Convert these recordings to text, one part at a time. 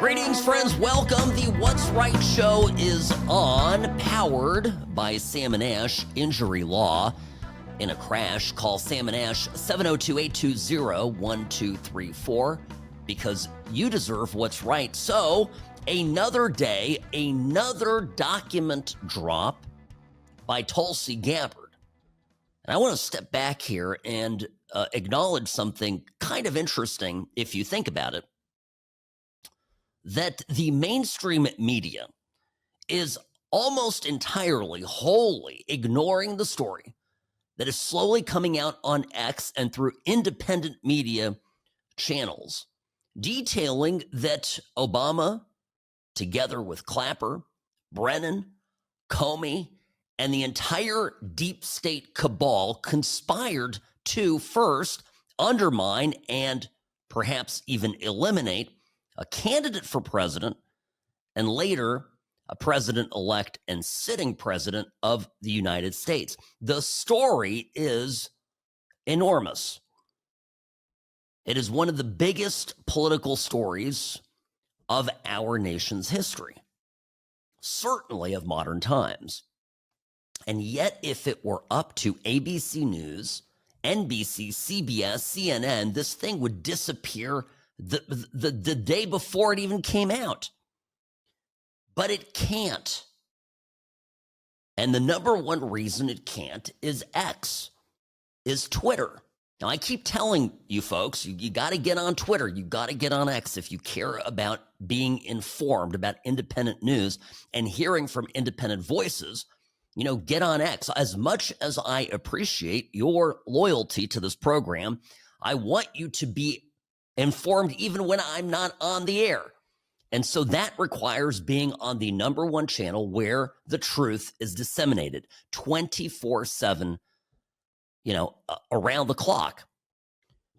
Greetings, friends. Welcome. The What's Right show is on, powered by Sam & Ash Injury Law. In a crash, call Sam & Ash 702-820-1234 because you deserve what's right. So, another day, another document drop by Tulsi Gabbard. And I want to step back here and acknowledge something kind of interesting if you think about it. That the mainstream media is almost entirely, wholly ignoring the story that is slowly coming out on X and through independent media channels, detailing that Obama, together with Clapper, Brennan, Comey, and the entire deep state cabal conspired to first undermine and perhaps even eliminate a candidate for president, and later a president-elect and sitting president of the United States. The story is enormous. It is one of the biggest political stories of our nation's history, certainly of modern times. And yet, if it were up to ABC News, NBC, CBS, CNN, this thing would disappear the day before it even came out. But it can't. And the number one reason it can't is X, is Twitter. Now, I keep telling you folks, you got to get on Twitter. You got to get on X if you care about being informed about independent news and hearing from independent voices. You know, get on X. As much as I appreciate your loyalty to this program, I want you to be informed even when I'm not on the air. And so that requires being on the number one channel where the truth is disseminated 24/7, around the clock.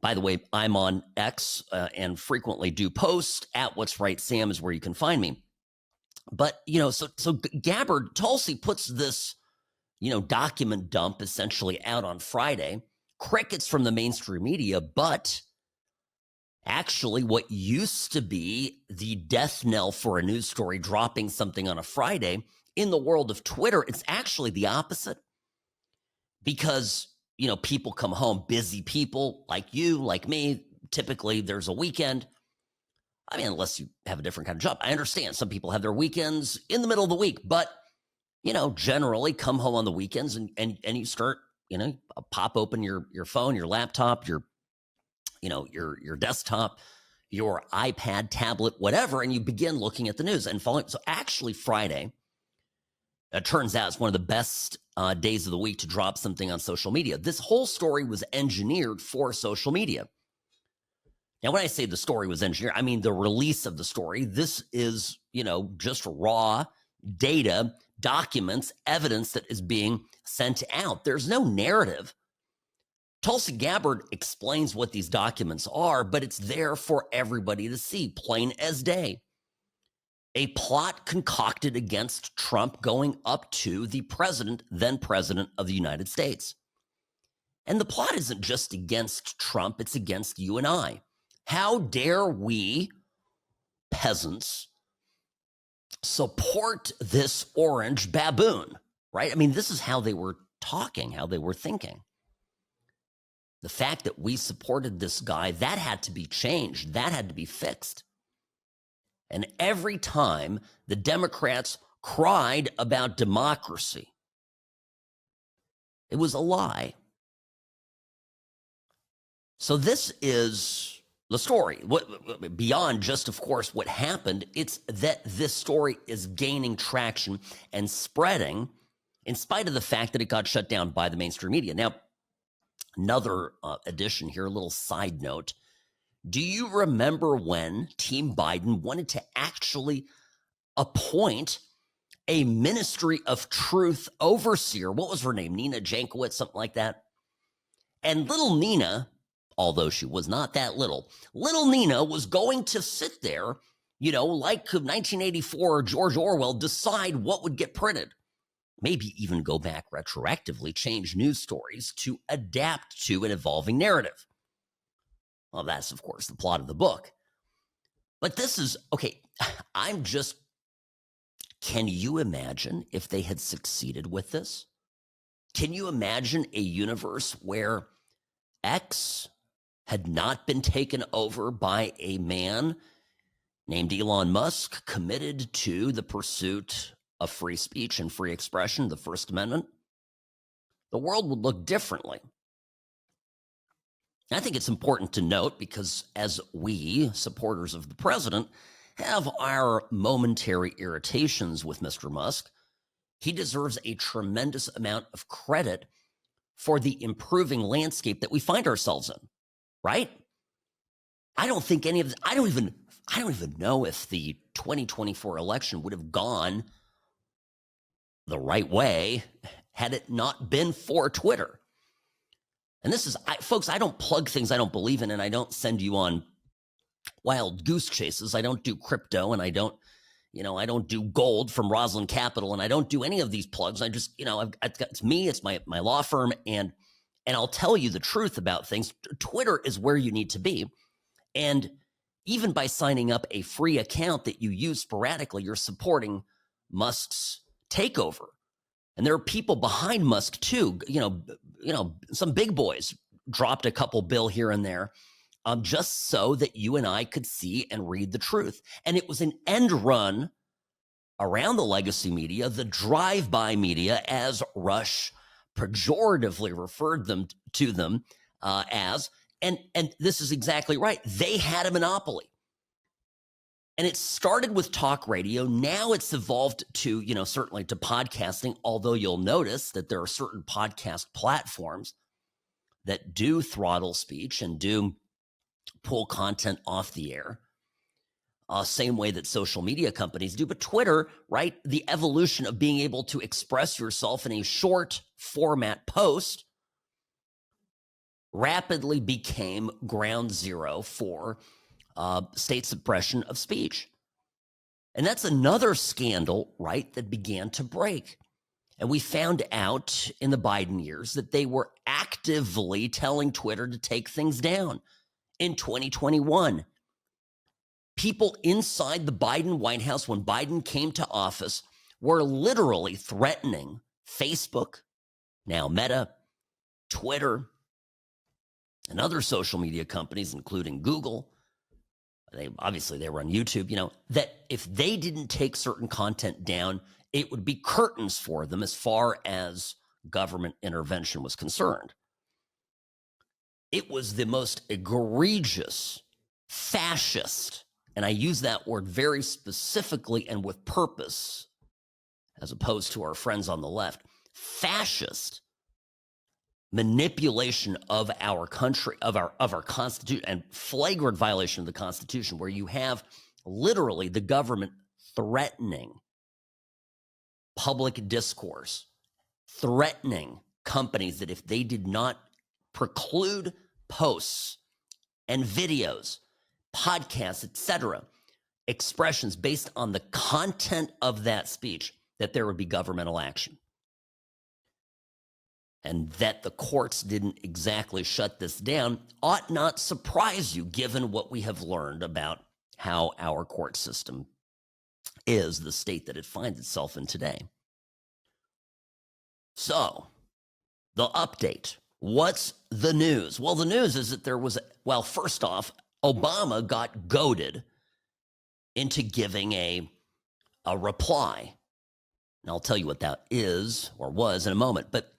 By the way, I'm on X and frequently do post at What's Right Sam is where you can find me. But, so Gabbard, Tulsi puts this, document dump essentially out on Friday. Crickets from the mainstream media, but actually, what used to be the death knell for a news story dropping something on a Friday, in the world of Twitter, it's actually the opposite. Because, people come home, busy people like you, like me. Typically, there's a weekend. I mean, unless you have a different kind of job. I understand some people have their weekends in the middle of the week, but, generally come home on the weekends and you start, pop open your phone, your laptop, your desktop, your iPad, tablet, whatever, and you begin looking at the news and following. So actually Friday, it turns out it's one of the best days of the week to drop something on social media. This whole story was engineered for social media. Now, when I say the story was engineered, I mean the release of the story. This is, just raw data, documents, evidence that is being sent out. There's no narrative. Tulsi Gabbard explains what these documents are, but it's there for everybody to see, plain as day. A plot concocted against Trump going up to the then president of the United States. And the plot isn't just against Trump, it's against you and I. How dare we, peasants, support this orange baboon, right? I mean, this is how they were talking, how they were thinking. The fact that we supported this guy, that had to be changed. That had to be fixed. And every time the Democrats cried about democracy, it was a lie. So this is the story. Beyond just, of course, what happened, it's that this story is gaining traction and spreading in spite of the fact that it got shut down by the mainstream media. Now, another addition here, a little side note. Do you remember when Team Biden wanted to actually appoint a Ministry of Truth overseer? What was her name? Nina Jankowicz, something like that. And little Nina, although she was not that little Nina was going to sit there, like 1984 George Orwell, decide what would get printed. Maybe even go back retroactively, change news stories to adapt to an evolving narrative. Well, that's, of course, the plot of the book. But this is, okay, can you imagine if they had succeeded with this? Can you imagine a universe where X had not been taken over by a man named Elon Musk, committed to the pursuit of free speech and free expression, the First Amendment? The world would look differently. I think it's important to note, because as we, supporters of the president, have our momentary irritations with Mr. Musk, he deserves a tremendous amount of credit for the improving landscape that we find ourselves in, right? I don't think any of this, I don't even know if the 2024 election would have gone the right way had it not been for Twitter. And this is, folks, I don't plug things I don't believe in, and I don't send you on wild goose chases. I don't do crypto, and I don't do gold from Roslyn Capital, and I don't do any of these plugs. I just, it's me, it's my law firm, and I'll tell you the truth about things. Twitter is where you need to be. And even by signing up a free account that you use sporadically, you're supporting Musk's takeover. And there are people behind Musk too. Some big boys dropped a couple bill here and there, just so that you and I could see and read the truth. And it was an end run around the legacy media, the drive-by media, as Rush pejoratively referred to them as. And this is exactly right. They had a monopoly. And it started with talk radio. Now it's evolved to, certainly to podcasting, although you'll notice that there are certain podcast platforms that do throttle speech and do pull content off the air, same way that social media companies do. But Twitter, right, the evolution of being able to express yourself in a short format post rapidly became ground zero for state suppression of speech. And that's another scandal, right, that began to break. And we found out in the Biden years that they were actively telling Twitter to take things down. In 2021, people inside the Biden White House, when Biden came to office, were literally threatening Facebook, now Meta, Twitter, and other social media companies, including Google. They were on YouTube, that if they didn't take certain content down, it would be curtains for them as far as government intervention was concerned. It was the most egregious, fascist, and I use that word very specifically and with purpose, as opposed to our friends on the left, fascist manipulation of our country, of our Constitution, and flagrant violation of the Constitution, where you have literally the government threatening public discourse, threatening companies that if they did not preclude posts and videos, podcasts, etc., expressions based on the content of that speech, that there would be governmental action. And that the courts didn't exactly shut this down ought not surprise you, given what we have learned about how our court system is, the state that it finds itself in today. So, the update. What's the news? Well, the news is that first off, Obama got goaded into giving a reply. And I'll tell you what that is or was in a moment. But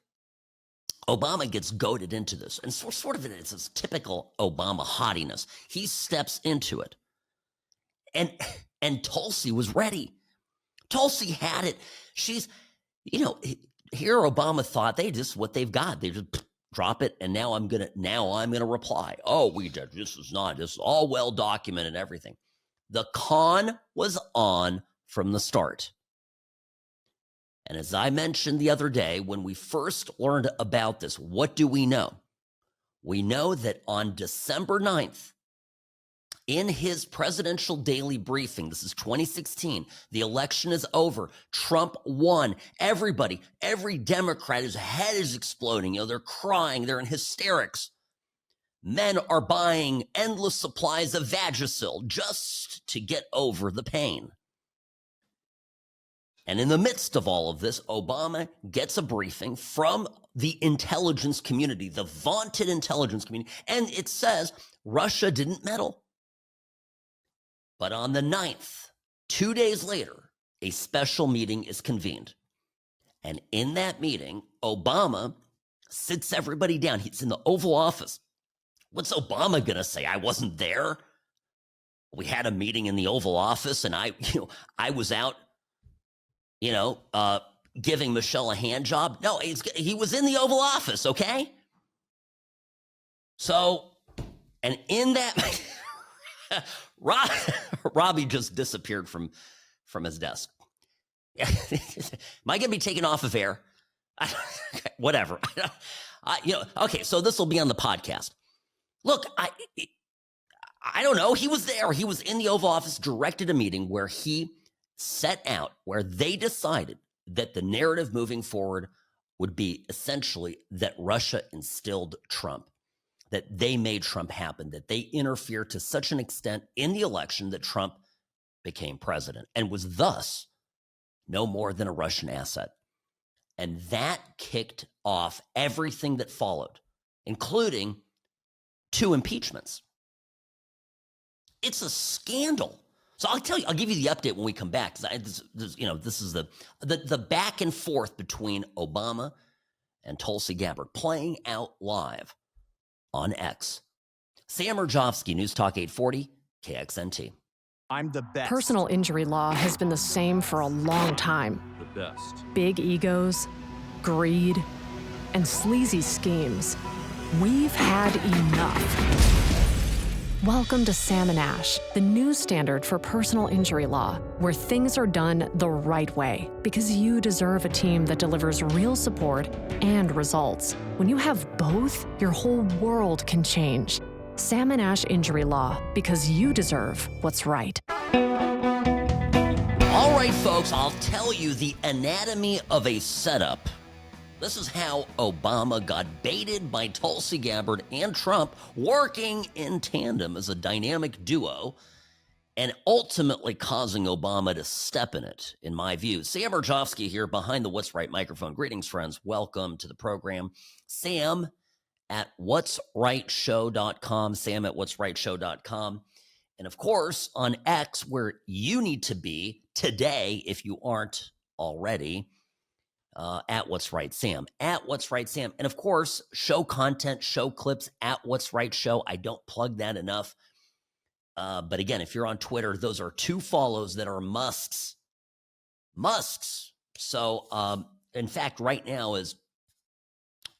Obama gets goaded into this, and sort of it's this typical Obama haughtiness. He steps into it, and Tulsi was ready. Tulsi had it. She's, here Obama thought what they've got. They just drop it, and now I'm gonna reply. Oh, this is all well documented, everything. The con was on from the start. And as I mentioned the other day, when we first learned about this, what do we know? We know that on December 9th, in his presidential daily briefing, this is 2016, the election is over, Trump won, every Democrat, his head is exploding, they're crying, they're in hysterics. Men are buying endless supplies of Vagisil just to get over the pain. And in the midst of all of this, Obama gets a briefing from the intelligence community, the vaunted intelligence community, and it says Russia didn't meddle. But on the 9th, 2 days later, a special meeting is convened. And in that meeting, Obama sits everybody down. He's in the Oval Office. What's Obama going to say? I wasn't there. We had a meeting in the Oval Office, and I was out, giving Michelle a hand job. No, he was in the Oval Office, okay? So, and in that, Robbie just disappeared from his desk. Am I going to be taken off of air? Whatever. Okay, so this will be on the podcast. Look, I don't know. He was there. He was in the Oval Office, directed a meeting where he set out, where they decided that the narrative moving forward would be essentially that Russia instilled Trump, that they made Trump happen, that they interfered to such an extent in the election that Trump became president and was thus no more than a Russian asset. And that kicked off everything that followed, including 2 impeachments. It's a scandal. So I'll give you the update when we come back. This is the back and forth between Obama and Tulsi Gabbard playing out live on X. Sam Mirejovsky, News Talk 840, KXNT. I'm the best. Personal injury law has been the same for a long time. The best. Big egos, greed, and sleazy schemes. We've had enough. Welcome to Sam and Ash, the new standard for personal injury law, where things are done the right way, because you deserve a team that delivers real support and results. When you have both, your whole world can change. Sam and Ash Injury Law, because you deserve what's right. All right, folks, I'll tell you the anatomy of a setup. This is how Obama got baited by Tulsi Gabbard and Trump working in tandem as a dynamic duo and ultimately causing Obama to step in it, in my view. Sam Mirejovsky here behind the What's Right microphone. Greetings, friends. Welcome to the program. Sam at what'srightshow.com, Sam at what'srightshow.com. And of course, on X, where you need to be today, if you aren't already, at What's Right Sam, at What's Right Sam. And of course, show content, show clips at What's Right Show. I don't plug that enough. But again, if you're on Twitter, those are 2 follows that are musts. Musts. So, in fact, right now is,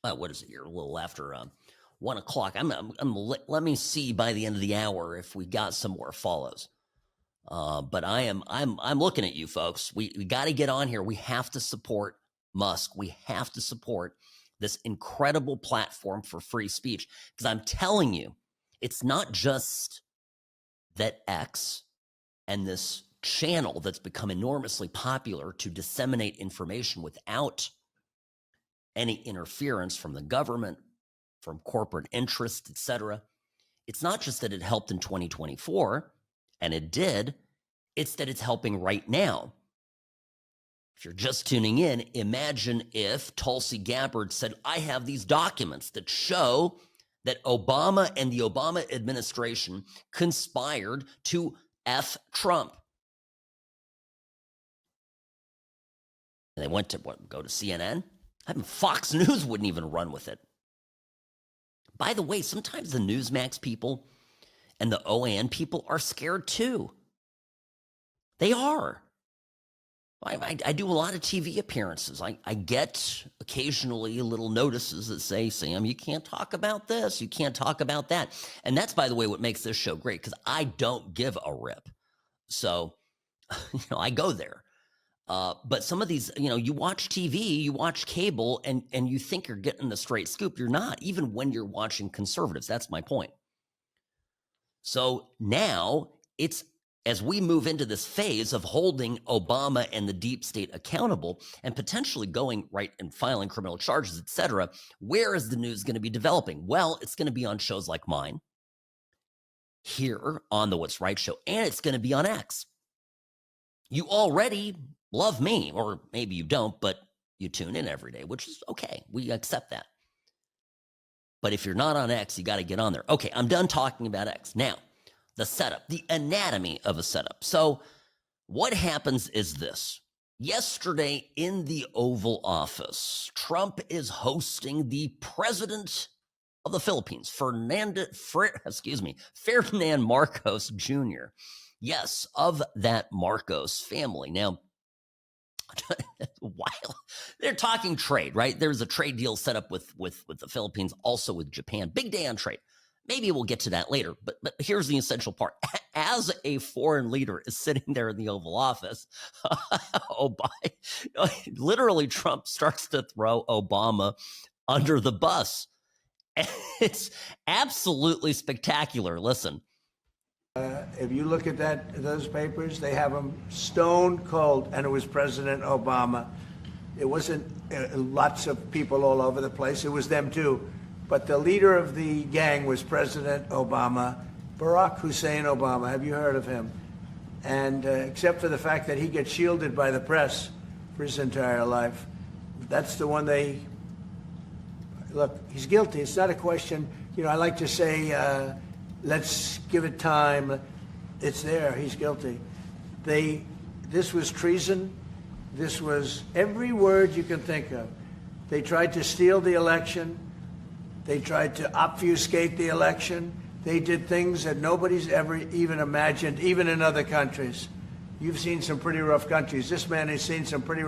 what is it here? A little after 1 o'clock. Let me see by the end of the hour if we got some more follows. But I'm looking at you folks. We got to get on here. We have to support Musk. We have to support this incredible platform for free speech, because I'm telling you, it's not just that X and this channel that's become enormously popular to disseminate information without any interference from the government, from corporate interests, etc. It's not just that it helped in 2024, and it did, it's that it's helping right now. If you're just tuning in, imagine if Tulsi Gabbard said, I have these documents that show that Obama and the Obama administration conspired to F Trump. And they went to go to CNN? I mean, Fox News wouldn't even run with it. By the way, sometimes the Newsmax people and the OAN people are scared too. They are. I do a lot of TV appearances. I get occasionally little notices that say, Sam, you can't talk about this. You can't talk about that. And that's, by the way, what makes this show great, because I don't give a rip. So, I go there. But some of these, you watch TV, you watch cable, and you think you're getting the straight scoop. You're not, even when you're watching conservatives. That's my point. So now it's as we move into this phase of holding Obama and the deep state accountable and potentially going right and filing criminal charges, etc., where is the news going to be developing? Well, it's going to be on shows like mine, here on the What's Right show, and it's going to be on X. You already love me, or maybe you don't, but you tune in every day, which is okay. We accept that. But if you're not on X, you got to get on there. Okay, I'm done talking about X. Now, the setup, the anatomy of a setup. So what happens is this. Yesterday in the Oval Office, Trump is hosting the president of the Philippines, Ferdinand Marcos Jr. Yes, of that Marcos family. Now, while they're talking trade, right? There's a trade deal set up with the Philippines, also with Japan. Big day on trade. Maybe we'll get to that later, but here's the essential part. As a foreign leader is sitting there in the Oval Office, literally Trump starts to throw Obama under the bus. It's absolutely spectacular. Listen. If you look at those papers, they have them stone cold, and it was President Obama. It wasn't lots of people all over the place. It was them too. But the leader of the gang was President Obama, Barack Hussein Obama. Have you heard of him? And except for the fact that he gets shielded by the press for his entire life, that's the one they... Look, he's guilty. It's not a question. You know, I like to say, let's give it time. It's there. He's guilty. This was treason. This was every word you can think of. They tried to steal the election. They tried to obfuscate the election. They did things that nobody's ever even imagined, even in other countries. You've seen some pretty rough countries. This man has seen some pretty...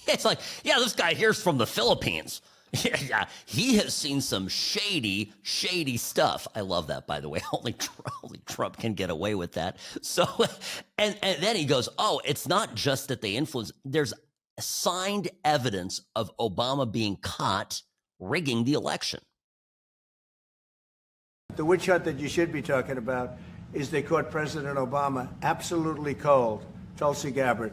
It's like, yeah, this guy here's from the Philippines. Yeah, he has seen some shady stuff. I love that, by the way. Only Trump can get away with that. So, and then he goes, oh, it's not just that they influence. There's signed evidence of Obama being caught rigging the election. The witch hunt that you should be talking about is they caught President Obama absolutely cold, Tulsi Gabbard.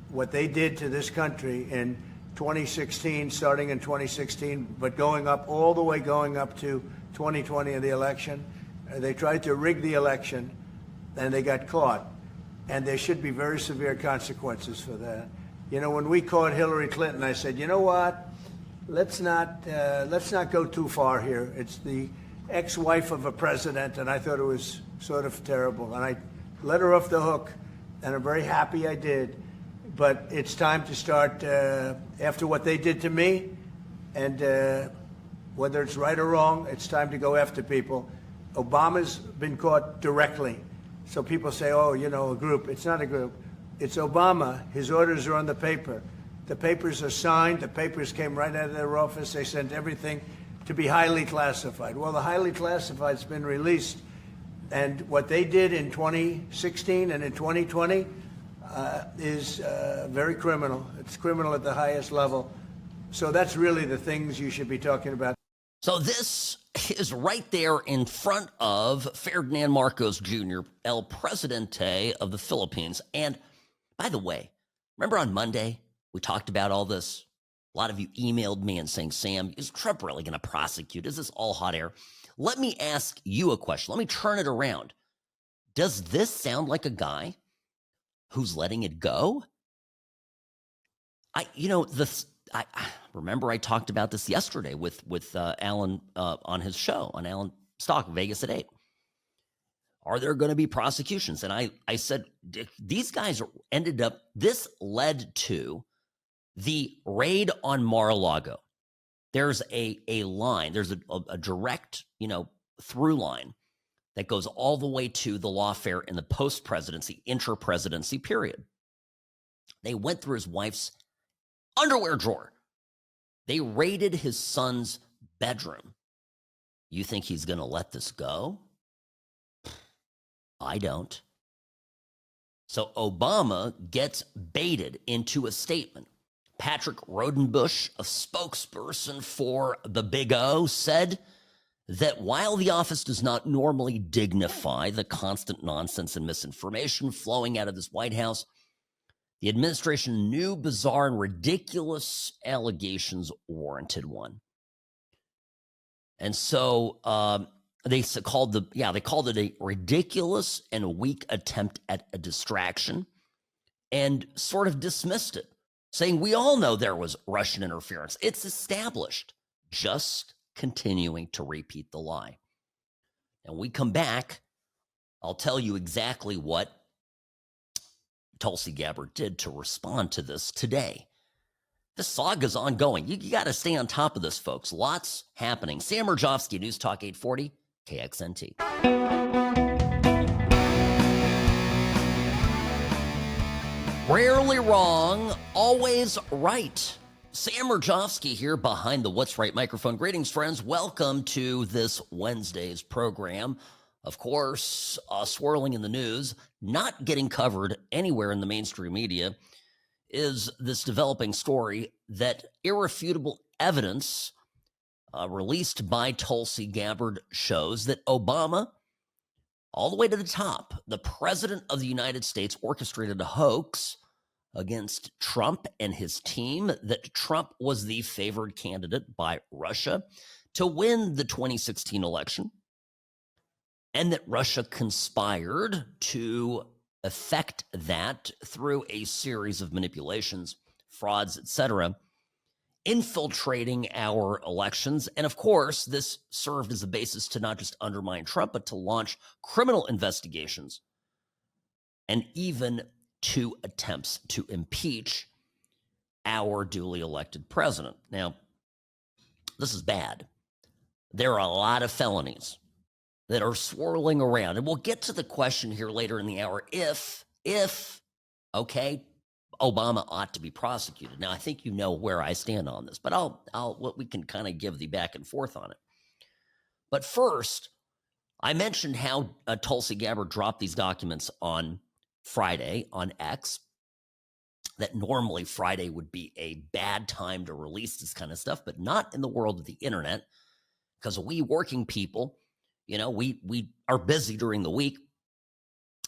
What they did to this country in 2016, starting in 2016, but going up to 2020 in the election. They tried to rig the election, and they got caught. And there should be very severe consequences for that. You know, when we caught Hillary Clinton, I said, you know what? Let's not go too far here. It's the ex-wife of a president, and I thought it was sort of terrible. And I let her off the hook, and I'm very happy I did. But it's time to start, after what they did to me, and whether it's right or wrong, it's time to go after people. Obama's been caught directly. So people say, oh, you know, a group. It's not a group. It's Obama. His orders are on the paper. The papers are signed. The papers came right out of their office. They sent everything to be highly classified. Well, the highly classified's been released. And what they did in 2016 and in 2020 is very criminal. It's criminal at the highest level. So that's really the things you should be talking about. So this is right there in front of Ferdinand Marcos Jr., El Presidente of the Philippines. And by the way, remember on Monday, we talked about all this. A lot of you emailed me and saying, Sam, is Trump really going to prosecute? Is this all hot air? Let me ask you a question. Let me turn it around. Does this sound like a guy who's letting it go? I remember I talked about this yesterday with Alan on his show, on Alan Stock, Vegas at 8. Are there going to be prosecutions? And I said, these guys this led to the raid on Mar-a-Lago. There's a line, there's a direct, through line that goes all the way to the lawfare in the post-presidency, inter-presidency period. They went through his wife's underwear drawer. They raided his son's bedroom. You think he's going to let this go? I don't. So Obama gets baited into a statement. Patrick Rodenbush, a spokesperson for the Big O, said that while the office does not normally dignify the constant nonsense and misinformation flowing out of this White House, the administration knew bizarre and ridiculous allegations warranted one. And so they called it a ridiculous and weak attempt at a distraction and sort of dismissed it, saying, we all know there was Russian interference. It's established. Just continuing to repeat the lie. And we come back, I'll tell you exactly what Tulsi Gabbard did to respond to this today. This saga's ongoing. You got to stay on top of this, folks. Lots happening. Sam Mirejovsky, News Talk 840, KXNT. Rarely wrong, always right. Sam Mirejovsky here behind the What's Right microphone. Greetings, friends. Welcome to this Wednesday's program. Of course, swirling in the news, not getting covered anywhere in the mainstream media, is this developing story that irrefutable evidence released by Tulsi Gabbard shows that Obama, all the way to the top, the president of the United States, orchestrated a hoax against Trump and his team, that Trump was the favored candidate by Russia to win the 2016 election, and that Russia conspired to effect that through a series of manipulations, frauds, etc., infiltrating our elections. And of course, this served as a basis to not just undermine Trump, but to launch criminal investigations and even 2 attempts to impeach our duly elected president. Now, this is bad. There are a lot of felonies that are swirling around. And we'll get to the question here later in the hour if, okay, Obama ought to be prosecuted. Now, I think you know where I stand on this, but we can kind of give the back and forth on it. But first, I mentioned how Tulsi Gabbard dropped these documents on Friday on X, that normally Friday would be a bad time to release this kind of stuff, but not in the world of the internet, because we working people, we are busy during the week,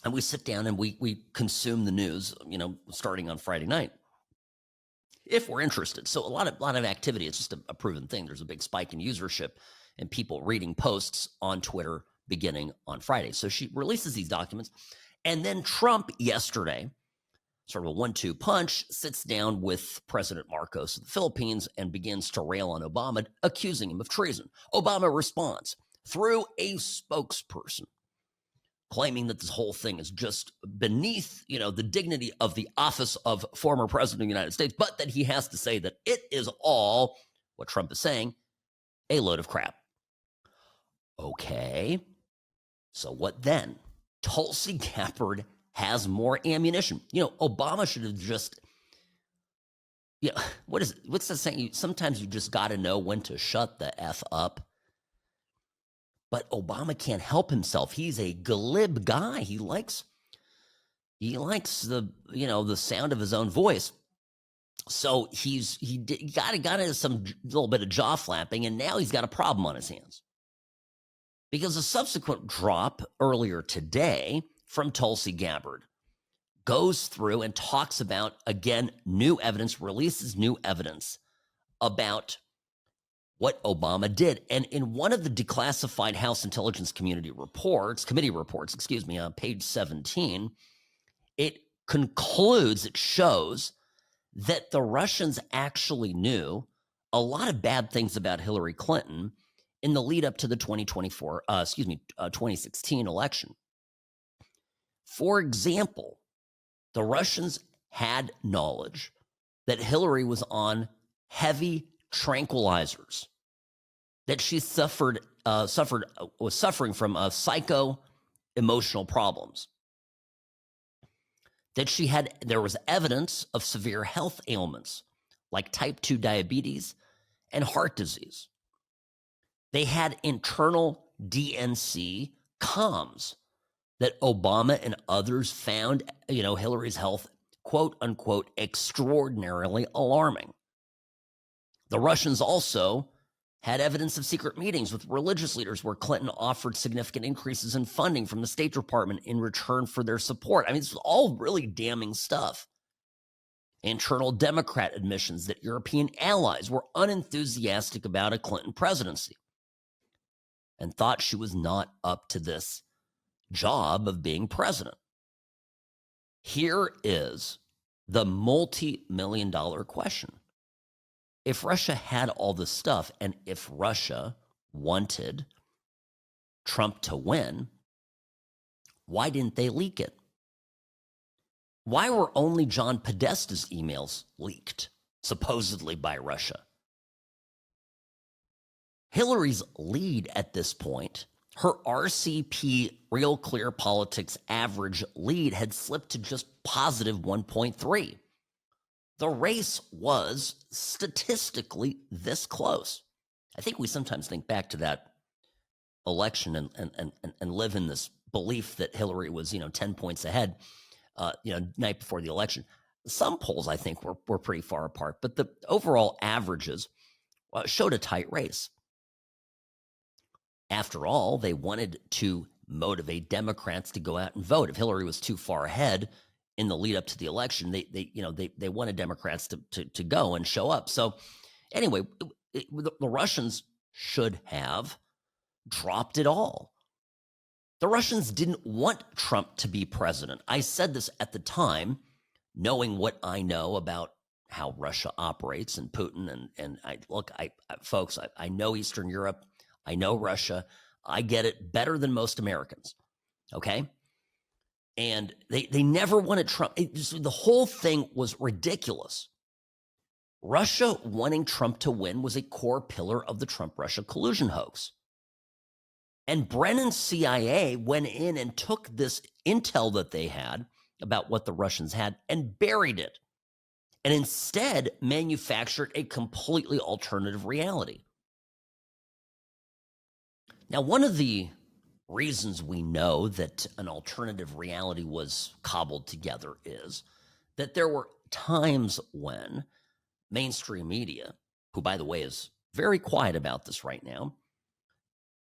and we sit down and we consume the news, starting on Friday night, if we're interested. So a lot of activity. It's just a proven thing. There's a big spike in usership and people reading posts on Twitter beginning on Friday. So she releases these documents. And then Trump yesterday, sort of a 1-2 punch, sits down with President Marcos of the Philippines and begins to rail on Obama, accusing him of treason. Obama responds through a spokesperson, claiming that this whole thing is just beneath, the dignity of the office of former president of the United States, but that he has to say that it is all, what Trump is saying, a load of crap. Okay, so what then? Tulsi Gabbard has more ammunition. Obama should have just, what's the saying? Sometimes you just got to know when to shut the F up. But Obama can't help himself. He's a glib guy. He likes the, the sound of his own voice. So he got into some little bit of jaw flapping, and now he's got a problem on his hands. Because a subsequent drop earlier today from Tulsi Gabbard goes through and talks about, again, releases new evidence about what Obama did. And in one of the declassified House Intelligence Committee reports, on page 17, it shows that the Russians actually knew a lot of bad things about Hillary Clinton in the lead up to the 2016 election. For example, the Russians had knowledge that Hillary was on heavy tranquilizers, that she was suffering from psycho-emotional problems, that there was evidence of severe health ailments like type 2 diabetes and heart disease. They had internal DNC comms that Obama and others found, Hillary's health, quote unquote, extraordinarily alarming. The Russians also had evidence of secret meetings with religious leaders where Clinton offered significant increases in funding from the State Department in return for their support. I mean, this was all really damning stuff. Internal Democrat admissions that European allies were unenthusiastic about a Clinton presidency and thought she was not up to this job of being president. Here is the multi-million-dollar question. If Russia had all this stuff, and if Russia wanted Trump to win, why didn't they leak it? Why were only John Podesta's emails leaked, supposedly by Russia? Hillary's lead at this point, her RCP Real Clear Politics average lead had slipped to just positive 1.3. The race was statistically this close. I think we sometimes think back to that election and live in this belief that Hillary was, 10 points ahead, night before the election. Some polls, I think, were pretty far apart, but the overall averages showed a tight race. After all, they wanted to motivate Democrats to go out and vote. If Hillary was too far ahead in the lead up to the election, they wanted Democrats to go and show up. So anyway, the Russians should have dropped it all. The Russians didn't want Trump to be president. I said this at the time, knowing what I know about how Russia operates and Putin. And folks, I know Eastern Europe. I know Russia. I get it better than most Americans. Okay. And they never wanted Trump. The whole thing was ridiculous. Russia wanting Trump to win was a core pillar of the Trump-Russia collusion hoax. And Brennan's CIA went in and took this intel that they had about what the Russians had and buried it, and instead manufactured a completely alternative reality. Now, one of the reasons we know that an alternative reality was cobbled together is that there were times when mainstream media, who, by the way, is very quiet about this right now,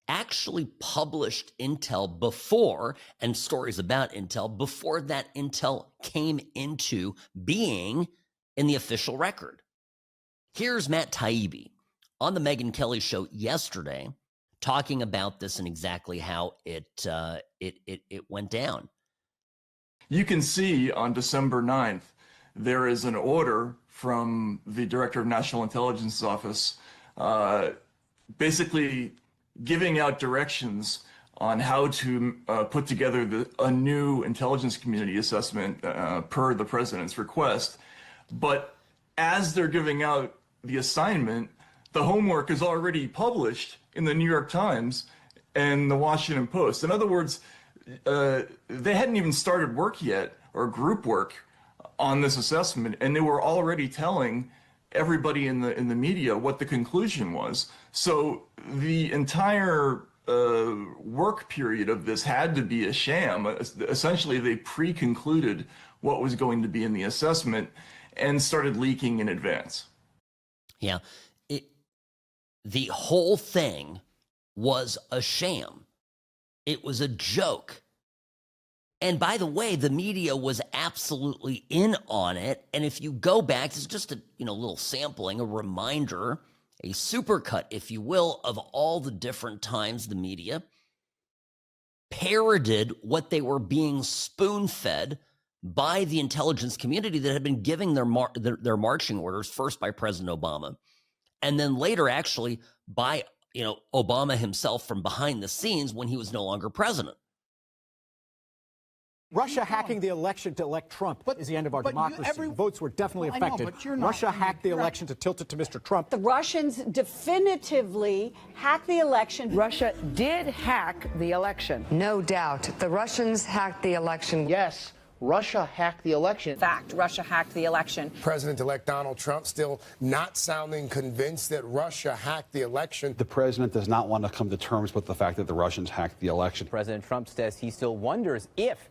actually published intel before, and stories about intel before that intel came into being in the official record. Here's Matt Taibbi on the Megyn Kelly show yesterday talking about this and exactly how it went down. You can see on December 9th, there is an order from the Director of National Intelligence Office basically giving out directions on how to put together a new intelligence community assessment per the president's request. But as they're giving out the assignment, the homework is already published in the New York Times and the Washington Post. In other words, they hadn't even started work yet, or group work, on this assessment, and they were already telling everybody in the media what the conclusion was. So the entire work period of this had to be a sham. Essentially, they pre-concluded what was going to be in the assessment and started leaking in advance. Yeah. The whole thing was a sham. It was a joke. And by the way, the media was absolutely in on it. And if you go back, it's just a little sampling, a reminder, a supercut, if you will, of all the different times the media parroted what they were being spoon-fed by the intelligence community that had been giving their marching orders, first by President Obama, and then later actually by Obama himself from behind the scenes when he was no longer president. Russia hacking the election to elect Trump is the end of our democracy. Votes were definitely affected. Russia hacked the election to tilt it to Mr. Trump. The Russians definitively hacked the election. Russia did hack the election. No doubt. The Russians hacked the election. Yes. Russia hacked the election. Fact, Russia hacked the election. President-elect Donald Trump still not sounding convinced that Russia hacked the election. The president does not want to come to terms with the fact that the Russians hacked the election. President Trump says he still wonders if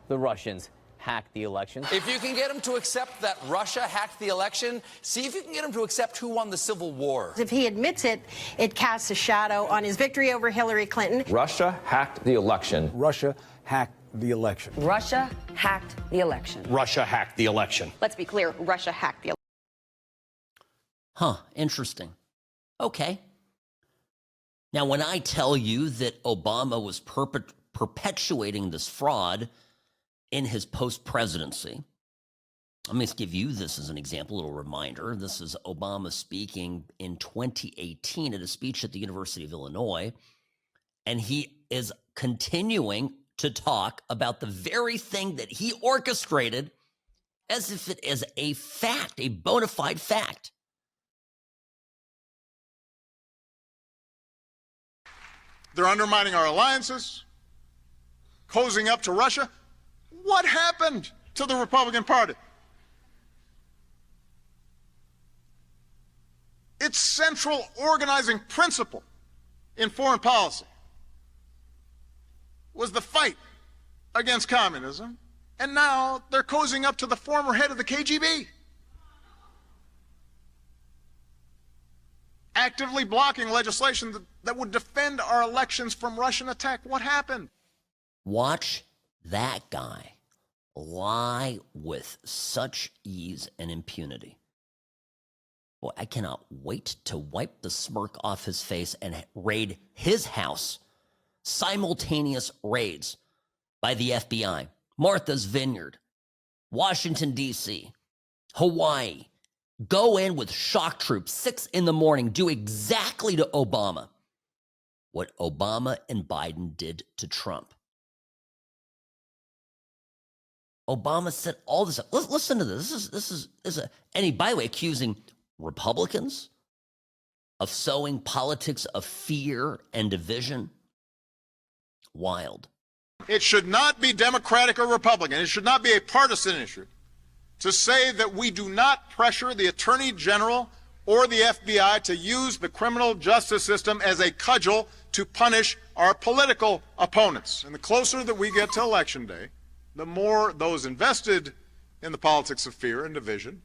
the Russians hacked the election. If you can get him to accept that Russia hacked the election, see if you can get him to accept who won the Civil War. If he admits it, it casts a shadow on his victory over Hillary Clinton. Russia hacked the election. Russia hacked the election. Russia hacked the election. Russia hacked the election. Let's be clear, Russia hacked the election. Huh, interesting. Okay. Now, when I tell you that Obama was perpetuating this fraud in his post-presidency, let me just give you this as an example, a little reminder. This is Obama speaking in 2018 at a speech at the University of Illinois, and he is continuing to talk about the very thing that he orchestrated as if it is a fact, a bona fide fact. They're undermining our alliances, cozying up to Russia. What happened to the Republican Party? Its central organizing principle in foreign policy was the fight against communism, and now they're cozying up to the former head of the KGB, actively blocking legislation that would defend our elections from Russian attack. What happened? Watch that guy lie with such ease and impunity. Boy, I cannot wait to wipe the smirk off his face and raid his house. Simultaneous raids by the FBI, Martha's Vineyard, Washington, D.C., Hawaii. Go in with shock troops, 6 a.m, do exactly to Obama what Obama and Biden did to Trump. Obama said all this. Listen to this. This is and he, by the way, accusing Republicans of sowing politics of fear and division. Wild. It should not be Democratic or Republican. It should not be a partisan issue to say that we do not pressure the Attorney General or the FBI to use the criminal justice system as a cudgel to punish our political opponents. And the closer that we get to Election Day, the more those invested in the politics of fear and division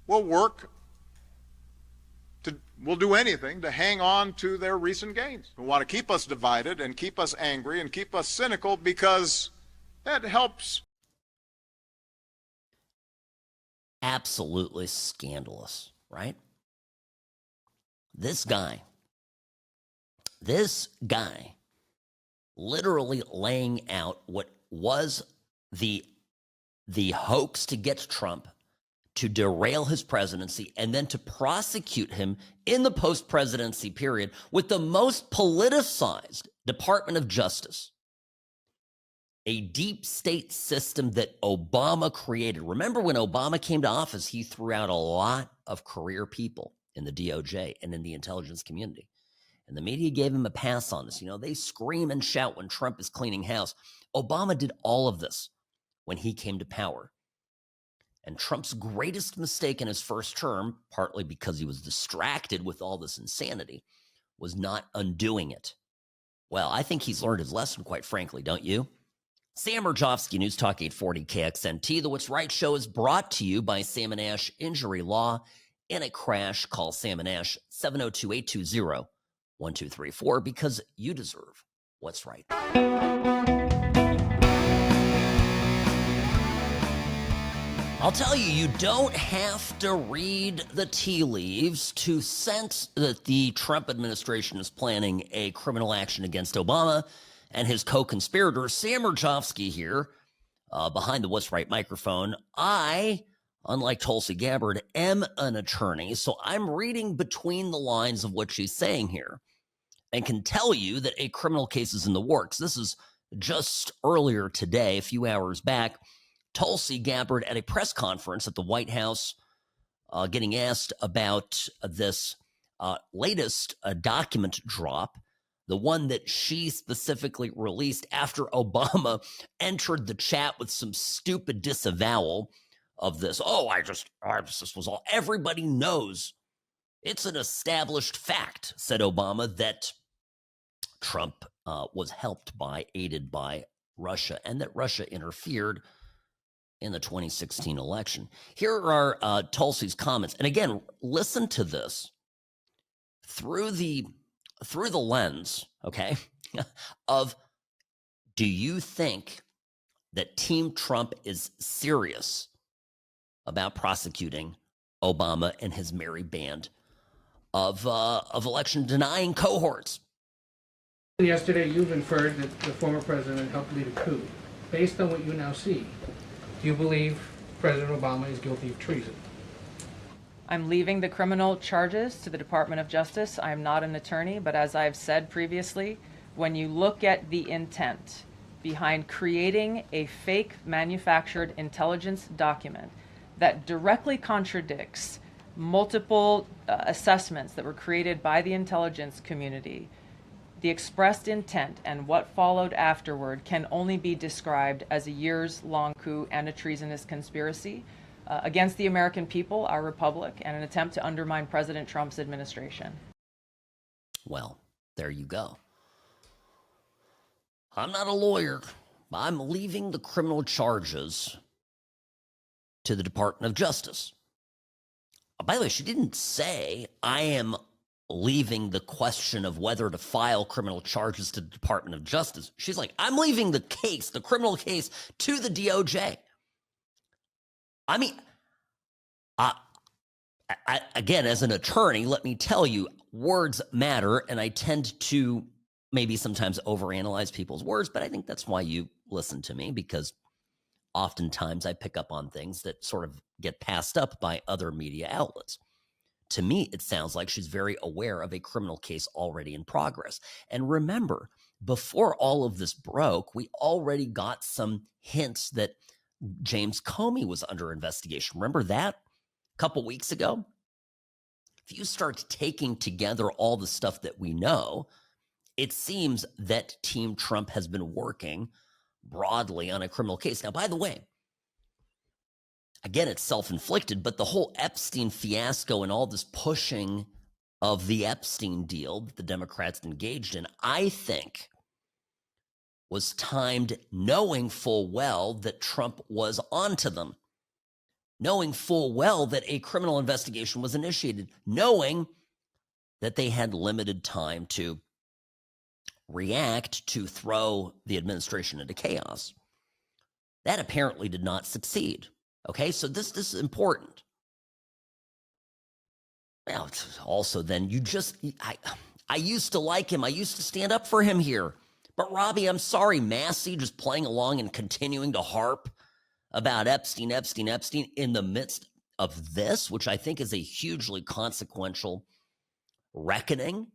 will will do anything to hang on to their recent gains. Who want to keep us divided and keep us angry and keep us cynical because that helps. Absolutely scandalous, right? This guy literally laying out what was the hoax to get Trump, to derail his presidency, and then to prosecute him in the post-presidency period with the most politicized Department of Justice. A deep state system that Obama created. Remember when Obama came to office, he threw out a lot of career people in the DOJ and in the intelligence community. And the media gave him a pass on this. You know, they scream and shout when Trump is cleaning house. Obama did all of this when he came to power. And Trump's greatest mistake in his first term, partly because he was distracted with all this insanity, was not undoing it. Well, I think he's learned his lesson, quite frankly, don't you? Sam Mirejovsky, News Talk 840 KXNT. The What's Right show is brought to you by Sam & Ash Injury Law. In a crash, call Sam & Ash 702-820-1234 because you deserve what's right. I'll tell you, you don't have to read the tea leaves to sense that the Trump administration is planning a criminal action against Obama and his co-conspirators. Sam Mirejovsky here, behind the What's Right microphone. I, unlike Tulsi Gabbard, am an attorney, so I'm reading between the lines of what she's saying here and can tell you that a criminal case is in the works. This is just earlier today, a few hours back, Tulsi Gabbard at a press conference at the White House getting asked about this latest document drop, the one that she specifically released after Obama entered the chat with some stupid disavowal of this. This was all. Everybody knows it's an established fact, said Obama, that Trump was aided by Russia and that Russia interfered in the 2016 election. Here are Tulsi's comments. And again, listen to this through the lens, okay, of do you think that Team Trump is serious about prosecuting Obama and his merry band of election-denying cohorts? Yesterday, you've inferred that the former president helped lead a coup. Based on what you now see, do you believe President Obama is guilty of treason? I'm leaving the criminal charges to the Department of Justice. I'm not an attorney, but as I've said previously, when you look at the intent behind creating a fake manufactured intelligence document that directly contradicts multiple assessments that were created by the intelligence community, the expressed intent and what followed afterward can only be described as a years-long coup and a treasonous conspiracy against the American people, our republic, and an attempt to undermine President Trump's administration. Well, there you go. I'm not a lawyer. I'm leaving the criminal charges to the Department of Justice. By the way, she didn't say I am leaving the question of whether to file criminal charges to the Department of Justice. She's like, I'm leaving the case, the criminal case, to the DOJ. I mean, again, as an attorney, let me tell you, words matter, and I tend to maybe sometimes overanalyze people's words, but I think that's why you listen to me, because oftentimes I pick up on things that sort of get passed up by other media outlets. To me, it sounds like she's very aware of a criminal case already in progress. And remember, before all of this broke, we already got some hints that James Comey was under investigation. Remember that a couple weeks ago? If you start taking together all the stuff that we know, it seems that Team Trump has been working broadly on a criminal case. Now, by the way, again, it's self-inflicted, but the whole Epstein fiasco and all this pushing of the Epstein deal that the Democrats engaged in, I think, was timed knowing full well that Trump was onto them, knowing full well that a criminal investigation was initiated, knowing that they had limited time to react to throw the administration into chaos. That apparently did not succeed. Okay, so this is important. Well, also then I used to like him. I used to stand up for him here. But Robbie, I'm sorry, Massey just playing along and continuing to harp about Epstein in the midst of this, which I think is a hugely consequential reckoning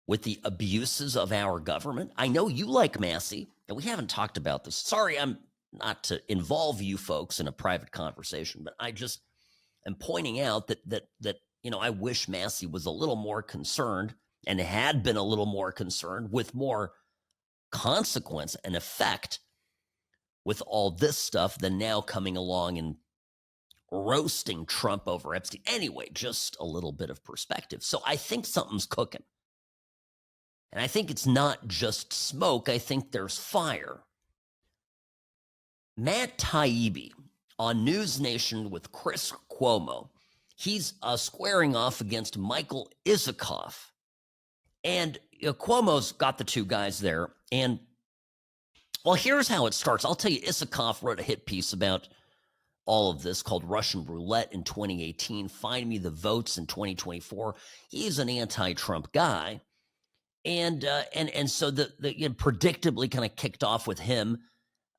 with the abuses of our government. I know you like Massey, and we haven't talked about this. Sorry, I'm not to involve you folks in a private conversation, but I just am pointing out that I wish Massey was a little more concerned and had been a little more concerned with more consequence and effect with all this stuff than now coming along and roasting Trump over Epstein. Anyway, just a little bit of perspective. So I think something's cooking. And I think it's not just smoke. I think there's fire. Matt Taibbi on News Nation with Chris Cuomo, he's squaring off against Michael Isikoff. And Cuomo's got the two guys there. And, well, here's how it starts. I'll tell you, Isikoff wrote a hit piece about all of this called Russian Roulette in 2018. Find me the votes in 2024. He's an anti-Trump guy. And so the predictably kind of kicked off with him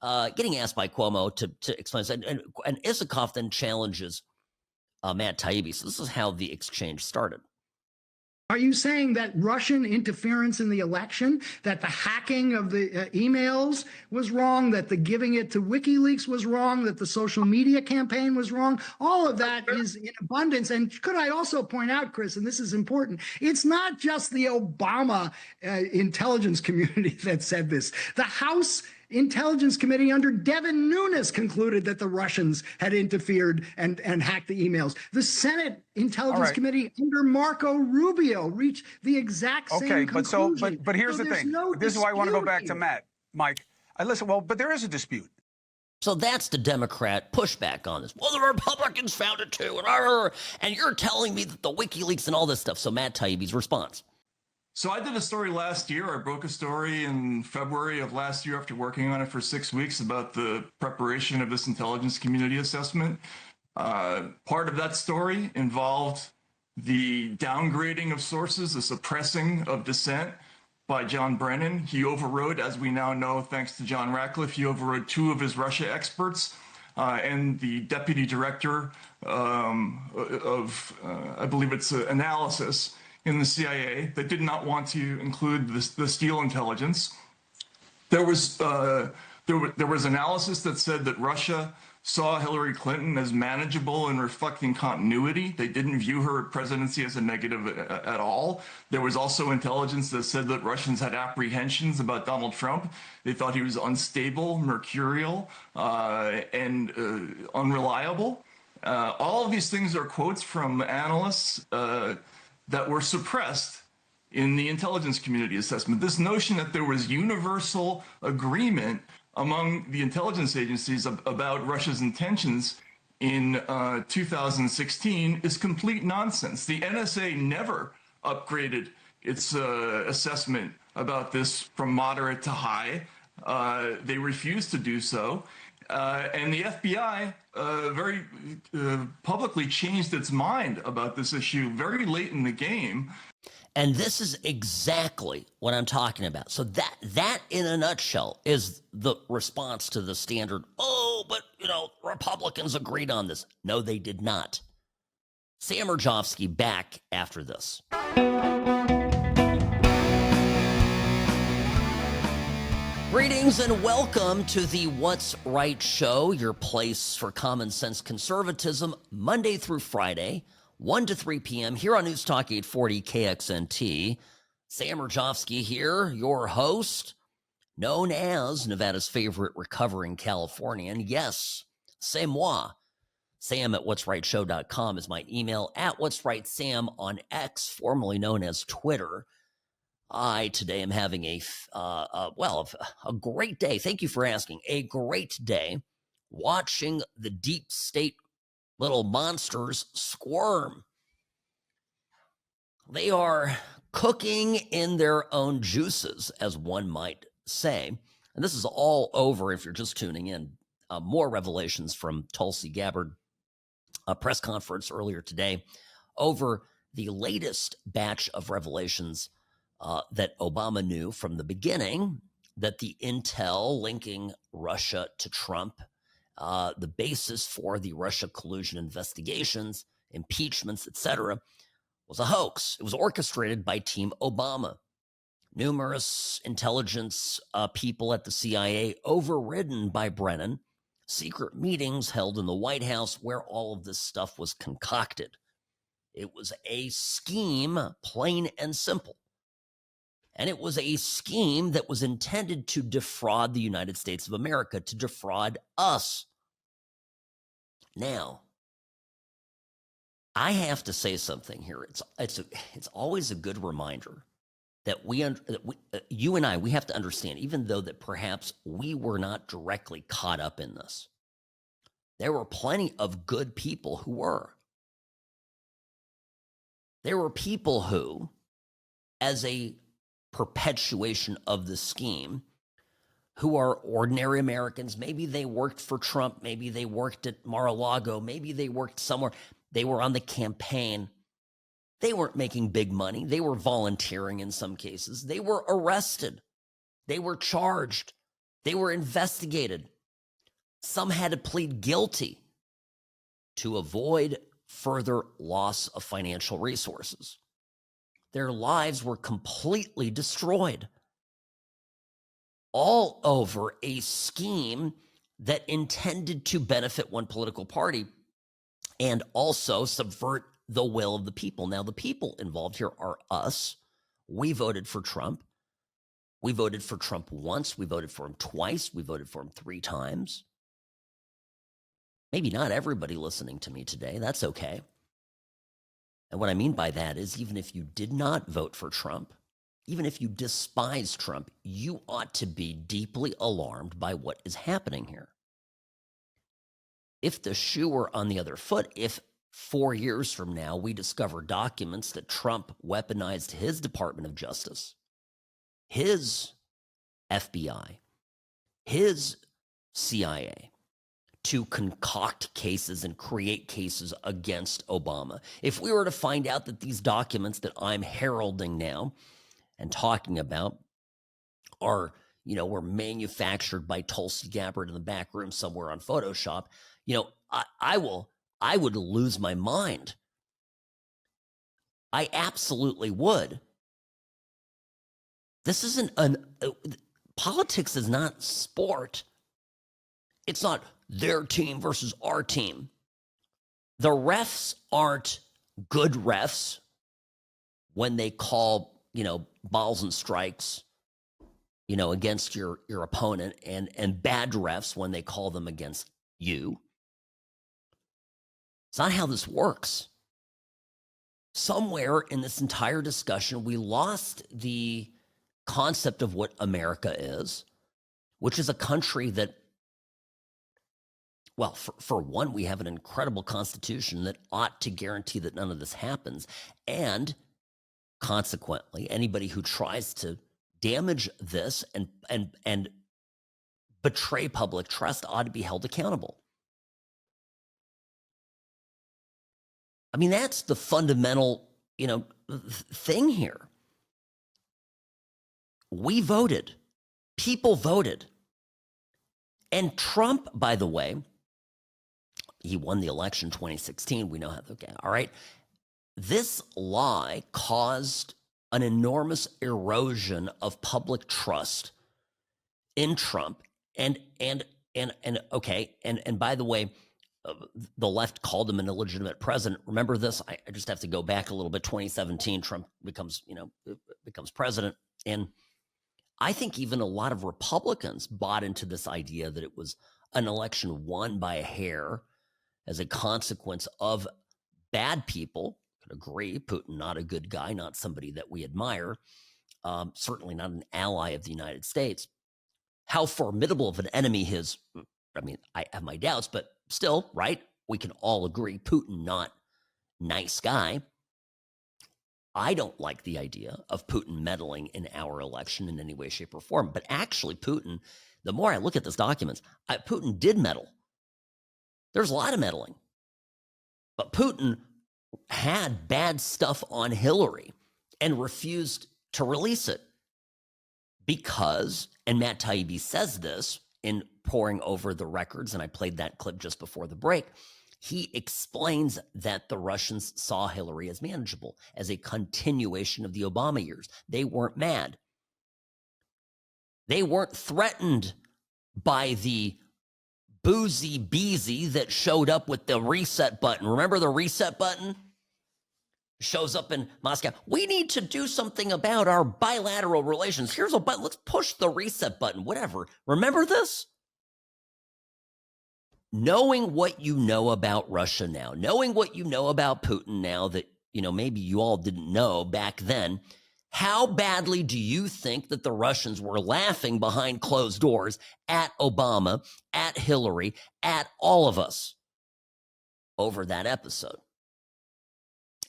getting asked by Cuomo to explain this. And Isikoff then challenges Matt Taibbi. So this is how the exchange started. Are you saying that Russian interference in the election, that the hacking of the emails was wrong, that the giving it to WikiLeaks was wrong, that the social media campaign was wrong? All of that is in abundance. And could I also point out, Chris, and this is important, it's not just the Obama intelligence community that said this. The House Intelligence Committee under Devin Nunes concluded that the Russians had interfered and hacked the emails. The Senate Intelligence Committee under Marco Rubio reached the exact same conclusion. But here's the thing. This is why I want to go back to Matt, Mike. Listen, well, but there is a dispute. So that's the Democrat pushback on this. Well, the Republicans found it too. And you're telling me that the WikiLeaks and all this stuff. So Matt Taibbi's response. So I did a story last year. I broke a story in February of last year after working on it for 6 weeks about the preparation of this intelligence community assessment. Part of that story involved the downgrading of sources, the suppressing of dissent by John Brennan. He overrode, as we now know, thanks to John Ratcliffe, he overrode 2 of his Russia experts and the deputy director of, I believe it's analysis in the CIA that did not want to include the Steele intelligence. There was analysis that said that Russia saw Hillary Clinton as manageable and reflecting continuity. They didn't view her presidency as a negative at all. There was also intelligence that said that Russians had apprehensions about Donald Trump. They thought he was unstable, mercurial, and unreliable. All of these things are quotes from analysts that were suppressed in the intelligence community assessment. This notion that there was universal agreement among the intelligence agencies about Russia's intentions in 2016 is complete nonsense. The NSA never upgraded its assessment about this from moderate to high. They refused to do so. And the FBI very publicly changed its mind about this issue very late in the game. And this is exactly what I'm talking about. So that in a nutshell is the response to the standard, oh, but, Republicans agreed on this. No, they did not. Sam Mirejovsky back after this. Greetings and welcome to the What's Right show, your place for common sense conservatism, Monday through Friday, 1 to 3 p.m. here on News Talk 840 KXNT. Sam Mirejovsky here, your host, known as Nevada's favorite recovering Californian. Yes, c'est moi. Sam at what'srightshow.com is my email, at what'srightsam on X, formerly known as Twitter. I today am having a great day. Thank you for asking. A great day watching the deep state little monsters squirm. They are cooking in their own juices, as one might say. And this is all over if you're just tuning in. More revelations from Tulsi Gabbard, a press conference earlier today over the latest batch of revelations that Obama knew from the beginning, that the intel linking Russia to Trump, the basis for the Russia collusion investigations, impeachments, etc., was a hoax. It was orchestrated by Team Obama. Numerous intelligence people at the CIA overridden by Brennan, secret meetings held in the White House where all of this stuff was concocted. It was a scheme, plain and simple. And it was a scheme that was intended to defraud the United States of America, to defraud us. Now, I have to say something here. It's always a good reminder that you and I, we have to understand, even though that perhaps we were not directly caught up in this, there were plenty of good people who were. There were people who, as a perpetuation of the scheme, who are ordinary Americans. Maybe they worked for Trump. Maybe they worked at Mar-a-Lago. Maybe they worked somewhere. They were on the campaign. They weren't making big money. They were volunteering in some cases. They were arrested. They were charged. They were investigated. Some had to plead guilty to avoid further loss of financial resources. Their lives were completely destroyed, all over a scheme that intended to benefit one political party and also subvert the will of the people. Now, the people involved here are us. We voted for Trump. We voted for Trump once. We voted for him twice. We voted for him 3 times. Maybe not everybody listening to me today. That's okay. And what I mean by that is, even if you did not vote for Trump, even if you despise Trump, you ought to be deeply alarmed by what is happening here. If the shoe were on the other foot, if 4 years from now we discover documents that Trump weaponized his Department of Justice, his FBI, his CIA, to concoct cases and create cases against Obama. If we were to find out that these documents that I'm heralding now and talking about are, were manufactured by Tulsi Gabbard in the back room somewhere on Photoshop, I would lose my mind. I absolutely would. This isn't politics is not sport. It's not their team versus our team. The refs aren't good refs when they call, balls and strikes, against your opponent, and bad refs when they call them against you. It's not how this works. Somewhere in this entire discussion, we lost the concept of what America is, which is a country that, well, for one, we have an incredible constitution that ought to guarantee that none of this happens. And consequently, anybody who tries to damage this and betray public trust ought to be held accountable. I mean, that's the fundamental, thing here. We voted. People voted. And Trump, by the way, he won the election 2016. We know how, okay, all right. This lie caused an enormous erosion of public trust in Trump. And by the way, the left called him an illegitimate president. Remember this? I just have to go back a little bit. 2017, Trump becomes president. And I think even a lot of Republicans bought into this idea that it was an election won by a hair as a consequence of bad people. Could agree, Putin, not a good guy, not somebody that we admire, certainly not an ally of the United States. How formidable of an enemy his, I have my doubts, but still, right? We can all agree, Putin, not nice guy. I don't like the idea of Putin meddling in our election in any way, shape, or form. But actually, Putin, the more I look at these documents, Putin did meddle. There's a lot of meddling. But Putin had bad stuff on Hillary and refused to release it because, and Matt Taibbi says this in pouring over the records, and I played that clip just before the break, he explains that the Russians saw Hillary as manageable, as a continuation of the Obama years. They weren't mad. They weren't threatened by the boozy beezy that showed up with the reset button. Remember the reset button? Shows up in Moscow. We need to do something about our bilateral relations. Here's a button. Let's push the reset button, whatever. Remember this? Knowing what you know about Russia now, knowing what you know about Putin now that, maybe you all didn't know back then, how badly do you think that the Russians were laughing behind closed doors at Obama, at Hillary, at all of us over that episode?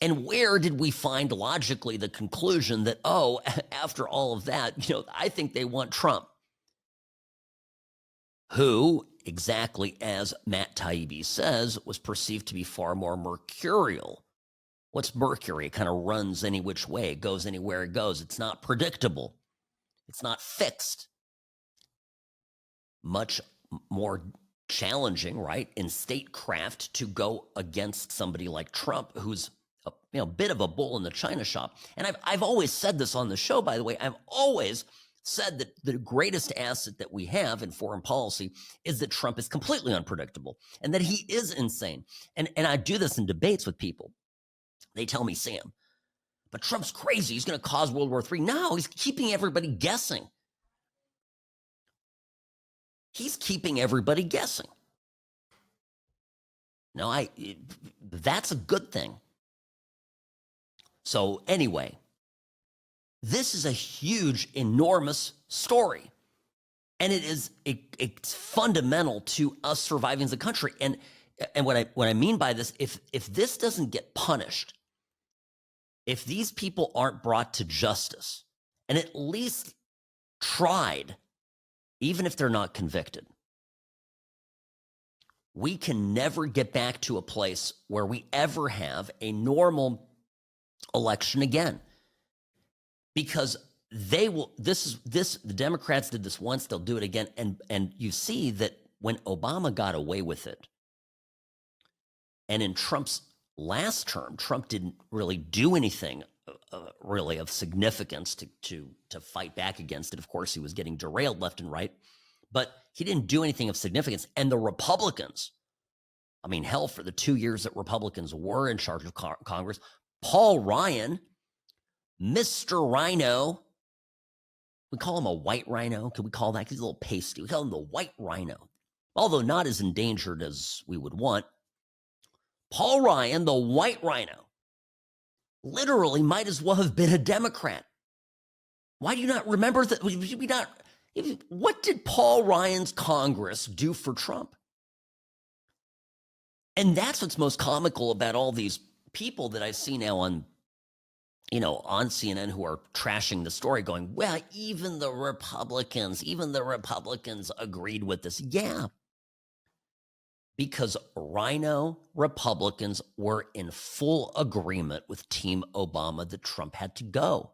And where did we find logically the conclusion that, oh, after all of that, I think they want Trump, who, exactly as Matt Taibbi says, was perceived to be far more mercurial. What's Mercury? It kind of runs any which way. It goes anywhere it goes. It's not predictable. It's not fixed. Much more challenging, right, in statecraft to go against somebody like Trump, who's a bit of a bull in the china shop. And I've always said this on the show, by the way. I've always said that the greatest asset that we have in foreign policy is that Trump is completely unpredictable and that he is insane. And I do this in debates with people. They tell me, Sam, but Trump's crazy. He's going to cause World War III. No, he's keeping everybody guessing. He's keeping everybody guessing. No, that's a good thing. So anyway, This is a huge, enormous story. And it's fundamental to us surviving as a country. And what I mean by this, if this doesn't get punished, if these people aren't brought to justice and at least tried, even if they're not convicted, we can never get back to a place where we ever have a normal election again. Because they will, the Democrats did this once, they'll do it again. And you see that when Obama got away with it, and in Trump's last term, Trump didn't really do anything really of significance to fight back against it. Of course, he was getting derailed left and right, but he didn't do anything of significance. And the Republicans, I mean, hell, for the 2 years that Republicans were in charge of Congress, Paul Ryan, Mr. Rhino, we call him a white rhino. Can we call that? He's a little pasty. We call him the white rhino, although not as endangered as we would want. Paul Ryan, the white rhino, literally might as well have been a Democrat. Why do you not remember that? What did Paul Ryan's Congress do for Trump? And that's what's most comical about all these people that I see now on CNN who are trashing the story, going, well, even the Republicans agreed with this. Yeah. Because Rhino Republicans were in full agreement with Team Obama that Trump had to go.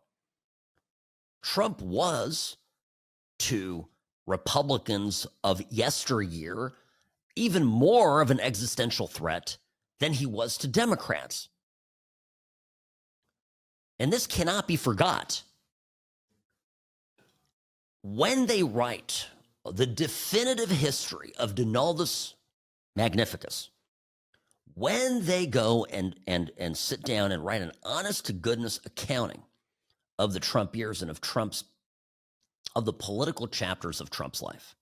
Trump was, to Republicans of yesteryear, even more of an existential threat than he was to Democrats. And this cannot be forgot. When they write the definitive history of Donaldus Magnificus, when they go and sit down and write an honest-to-goodness accounting of the Trump years and of the political chapters of Trump's life,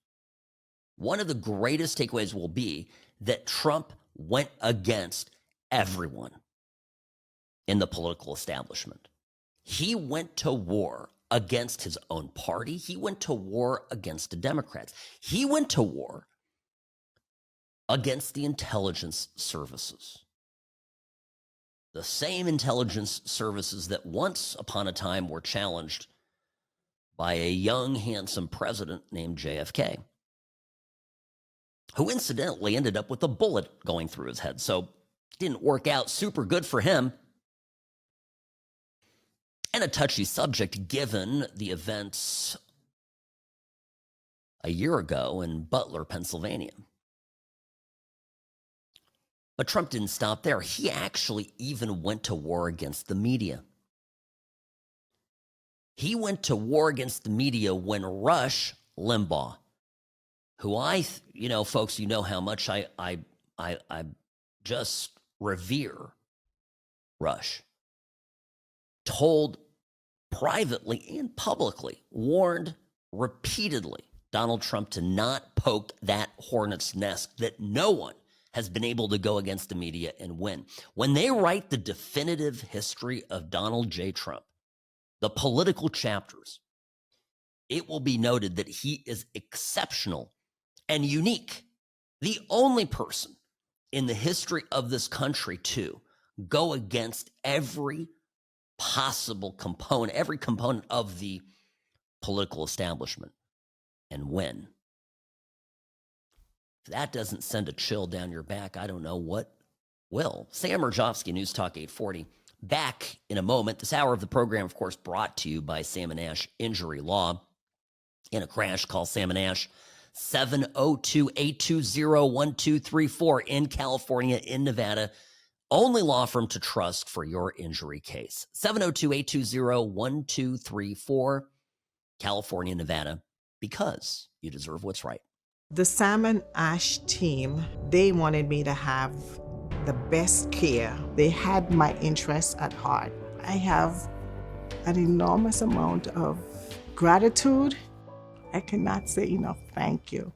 one of the greatest takeaways will be that Trump went against everyone in the political establishment. He went to war against his own party. He went to war against the Democrats. He went to war against the intelligence services. The same intelligence services that once upon a time were challenged by a young, handsome president named JFK, who incidentally ended up with a bullet going through his head. So it didn't work out super good for him. And a touchy subject given the events a year ago in Butler, Pennsylvania. But Trump didn't stop there. He actually even went to war against the media. He went to war against the media when Rush Limbaugh, who folks, you know how much I just revere Rush, told privately and publicly, warned repeatedly Donald Trump to not poke that hornet's nest, that no one has been able to go against the media and win. When they write the definitive history of Donald J. Trump, the political chapters, it will be noted that he is exceptional and unique, the only person in the history of this country to go against every possible component, every component of the political establishment and win. If that doesn't send a chill down your back, I don't know what will. Sam Mirejovsky, News Talk 840. Back in a moment. This hour of the program, of course, brought to you by Sam & Ash Injury Law. In a crash, call Sam & Ash 702-820-1234 in California, in Nevada. Only law firm to trust for your injury case. 702-820-1234, California, Nevada, because you deserve what's right. The Sam & Ash team, they wanted me to have the best care. They had my interests at heart. I have an enormous amount of gratitude. I cannot say enough thank you.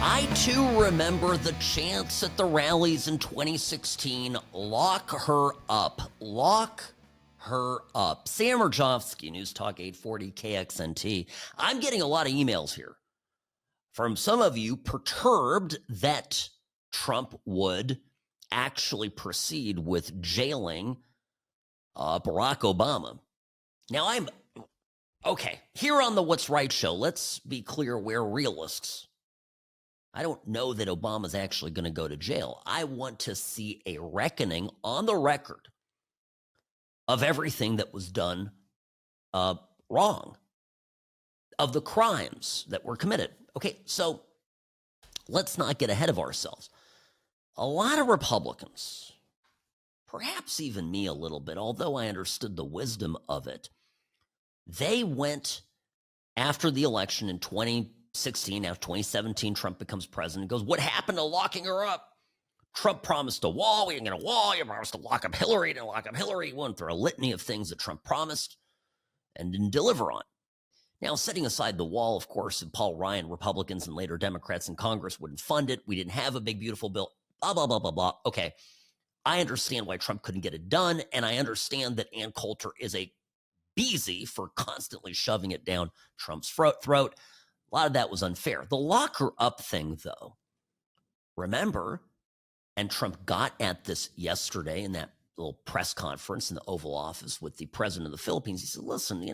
I I too remember the chants at the rallies in 2016, lock her up, lock her up. Sam Mirejovsky, News Talk 840 KXNT. I'm getting a lot of emails here from some of you perturbed that Trump would actually proceed with jailing Barack Obama. Now okay, here on the What's Right show, let's be clear, we're realists. I don't know that Obama's actually going to go to jail. I want to see a reckoning on the record of everything that was done wrong, of the crimes that were committed. Okay, so let's not get ahead of ourselves. A lot of Republicans, perhaps even me a little bit, although I understood the wisdom of it, they went after the election in 2016, after 2017, Trump becomes president, goes, what happened to locking her up? Trump promised a wall. We didn't get a wall. You promised to lock up Hillary. Didn't lock up Hillary. He went through a litany of things that Trump promised and didn't deliver on. Now, setting aside the wall, of course, and Paul Ryan, Republicans and later Democrats in Congress wouldn't fund it. We didn't have a big, beautiful bill. Blah, blah, blah, blah, blah. Okay, I understand why Trump couldn't get it done, and I understand that Ann Coulter is a beezy for constantly shoving it down Trump's throat. A lot of that was unfair. The lock her up thing, though, remember, and Trump got at this yesterday in that little press conference in the Oval Office with the president of the Philippines. He said, listen,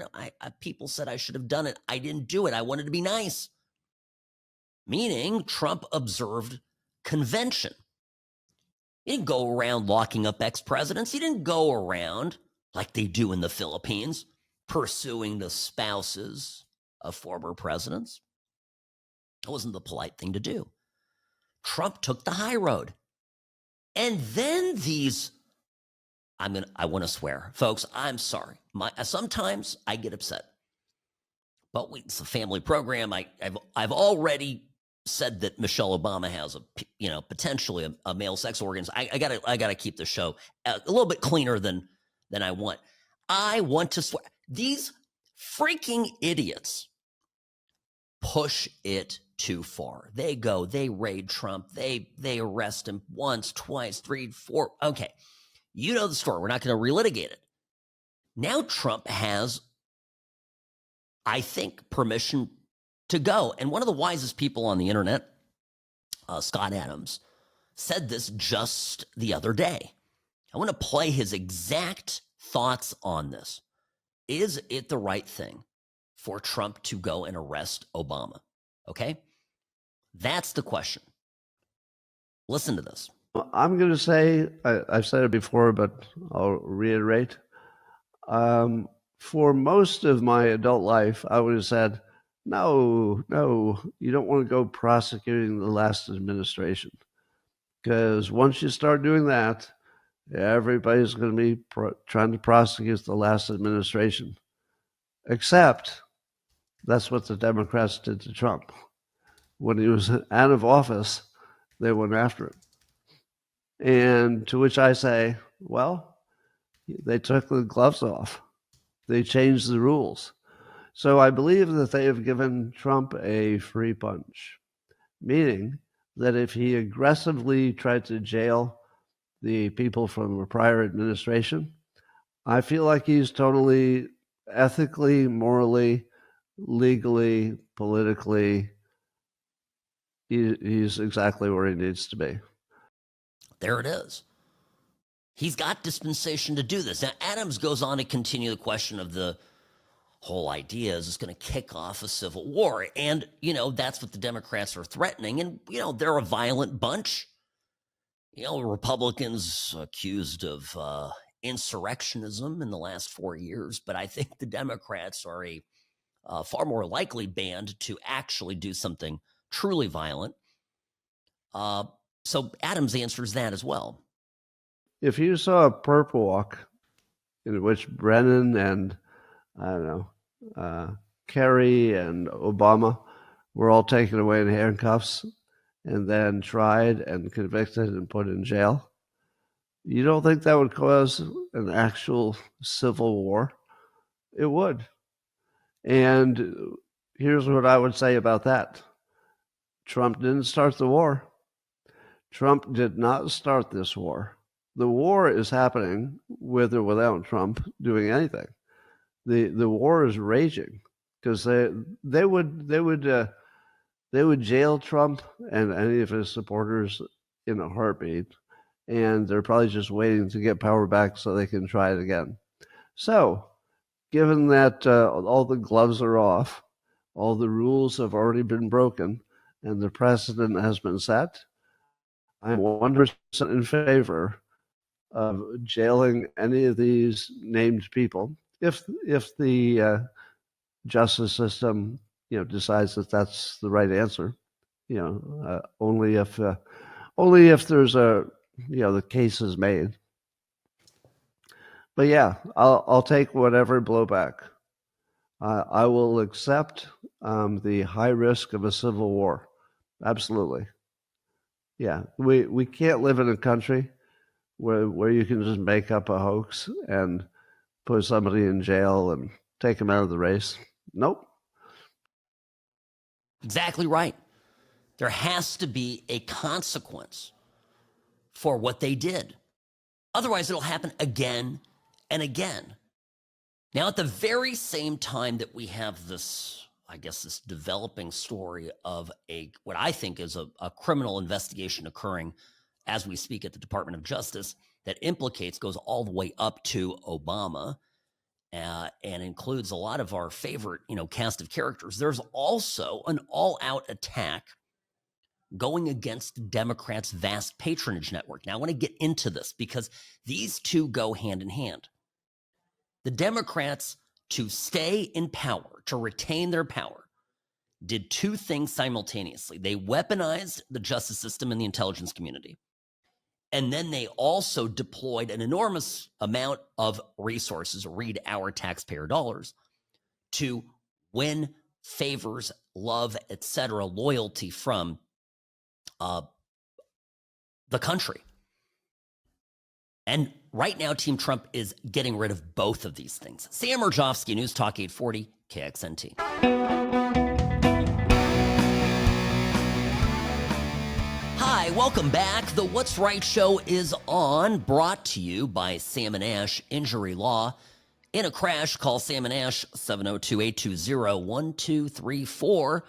people said I should have done it. I didn't do it. I wanted to be nice. Meaning Trump observed convention. He didn't go around locking up ex-presidents. He didn't go around, like they do in the Philippines, pursuing the spouses of former presidents. That wasn't the polite thing to do. Trump took the high road. And then these, I want to swear. Folks, I'm sorry. Sometimes I get upset. But it's a family program. I've already said that Michelle Obama has potentially a male sex organs. I gotta keep the show a little bit cleaner than I want. I want to swear. These freaking idiots push it too far. They raid Trump. They arrest him once, twice, 3, 4. Okay. You know the story. We're not going to relitigate it. Now Trump has, I think, permission to go. And one of the wisest people on the internet, Scott Adams, said this just the other day. I want to play his exact thoughts on this. Is it the right thing for Trump to go and arrest Obama? Okay? That's the question. Listen to this. I'm going to say, I've said it before, but I'll reiterate. For most of my adult life, I would have said, no, you don't want to go prosecuting the last administration. Because once you start doing that, everybody's going to be trying to prosecute the last administration. Except that's what the Democrats did to Trump. When he was out of office, they went after him. And to which I say, well, they took the gloves off. They changed the rules. So I believe that they have given Trump a free punch, meaning that if he aggressively tried to jail the people from a prior administration, I feel like he's totally ethically, morally, legally, politically, he's exactly where he needs to be. There it is. He's got dispensation to do this. Now, Adams goes on to continue the question of the whole idea is it's going to kick off a civil war. And, that's what the Democrats are threatening. And, they're a violent bunch. Republicans accused of insurrectionism in the last 4 years. But I think the Democrats are a far more likely band to actually do something truly violent. So Adams answers that as well. If you saw a perp walk in which Brennan and, Kerry and Obama were all taken away in handcuffs and then tried and convicted and put in jail, you don't think that would cause an actual civil war? It would. And here's what I would say about that. Trump didn't start the war. Trump did not start this war. The war is happening with or without Trump doing anything. The war is raging because they would jail Trump and any of his supporters in a heartbeat, and they're probably just waiting to get power back so they can try it again. So, given that all the gloves are off, all the rules have already been broken, and the precedent has been set, I'm 100% in favor of jailing any of these named people if the justice system decides that that's the right answer. Only if there's the case is made. But yeah, I'll take whatever blowback. I will accept the high risk of a civil war. Absolutely. Yeah, we can't live in a country where you can just make up a hoax and put somebody in jail and take them out of the race. Nope. Exactly right. There has to be a consequence for what they did. Otherwise, it'll happen again and again. Now, at the very same time that we have this, I guess, this developing story of what I think is a criminal investigation occurring as we speak at the Department of Justice that goes all the way up to Obama and includes a lot of our favorite, cast of characters. There's also an all-out attack going against Democrats' vast patronage network. Now, I want to get into this because these two go hand in hand. The Democrats, to stay in power, to retain their power, did two things simultaneously. They weaponized the justice system and the intelligence community. And then they also deployed an enormous amount of resources, read our taxpayer dollars, to win favors, love, etc., loyalty from the country. And right now, Team Trump is getting rid of both of these things. Sam Mirejovsky, News Talk 840, KXNT. Hi, welcome back. The What's Right show is on, brought to you by Sam & Ash Injury Law. In a crash, call Sam & Ash, 702-820-1234.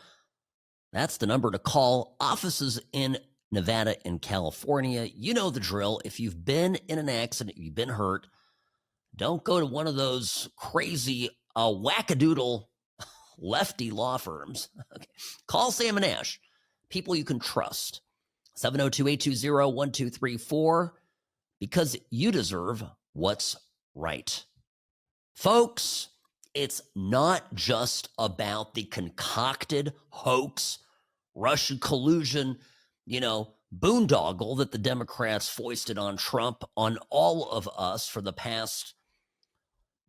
That's the number to call. Offices in Nevada and California. You know the drill. If you've been in an accident, you've been hurt, don't go to one of those crazy wackadoodle lefty law firms. Okay. Call Sam & Ash, people you can trust. 702-820-1234, because you deserve what's right. Folks, it's not just about the concocted hoax, Russia collusion, boondoggle that the Democrats foisted on Trump, on all of us for the past,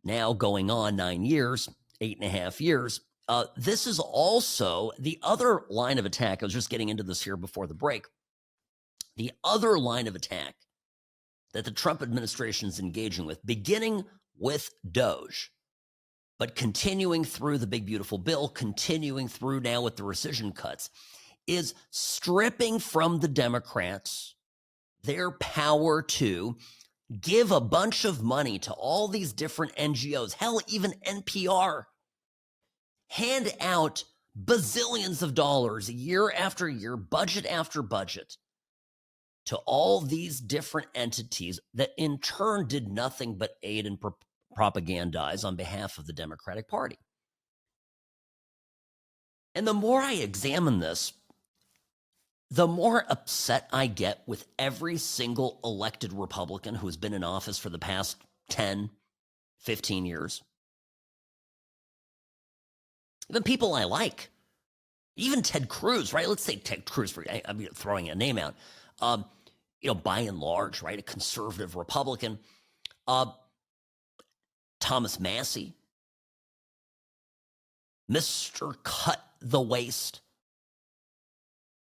now going on 9 years, 8.5 years. This is also the other line of attack. I was just getting into this here before the break. The other line of attack that the Trump administration is engaging with, beginning with Doge, but continuing through the big, beautiful bill, continuing through now with the rescission cuts, is stripping from the Democrats their power to give a bunch of money to all these different NGOs, hell, even NPR, hand out bazillions of dollars year after year, budget after budget, to all these different entities that in turn did nothing but aid and propagandize on behalf of the Democratic Party. And the more I examine this, the more upset I get with every single elected Republican who has been in office for the past 10, 15 years. Even people I like. Even Ted Cruz, right? Let's say Ted Cruz, I'm throwing a name out. By and large, right, a conservative Republican. Thomas Massey, Mr. Cut the Waste.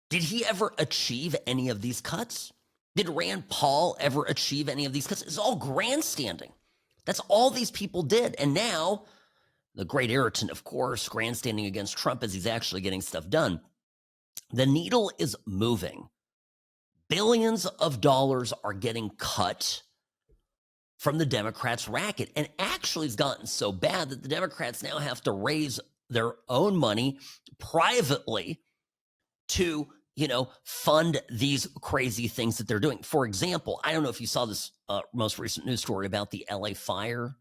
Did he ever achieve any of these cuts? Did Rand Paul ever achieve any of these cuts? It's all grandstanding. That's all these people did. And now, the great irritant, of course, grandstanding against Trump as he's actually getting stuff done. The needle is moving. Billions of dollars are getting cut from the Democrats' racket. And actually, it's gotten so bad that the Democrats now have to raise their own money privately to, fund these crazy things that they're doing. For example, I don't know if you saw this most recent news story about the LA fire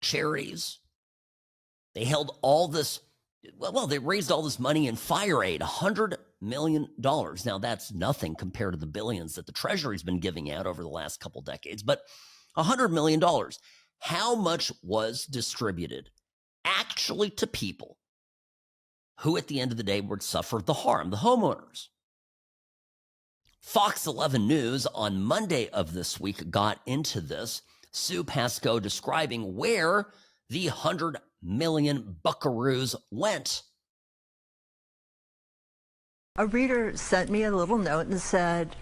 charities. They held all this, they raised all this money in fire aid, $100 million. Now, that's nothing compared to the billions that the Treasury's been giving out over the last couple decades, but $100 million. How much was distributed actually to people who at the end of the day would suffer the harm, the homeowners? Fox 11 News on Monday of this week got into this. Sue Pascoe describing where the 100 million buckaroos went. A reader sent me a little note and said,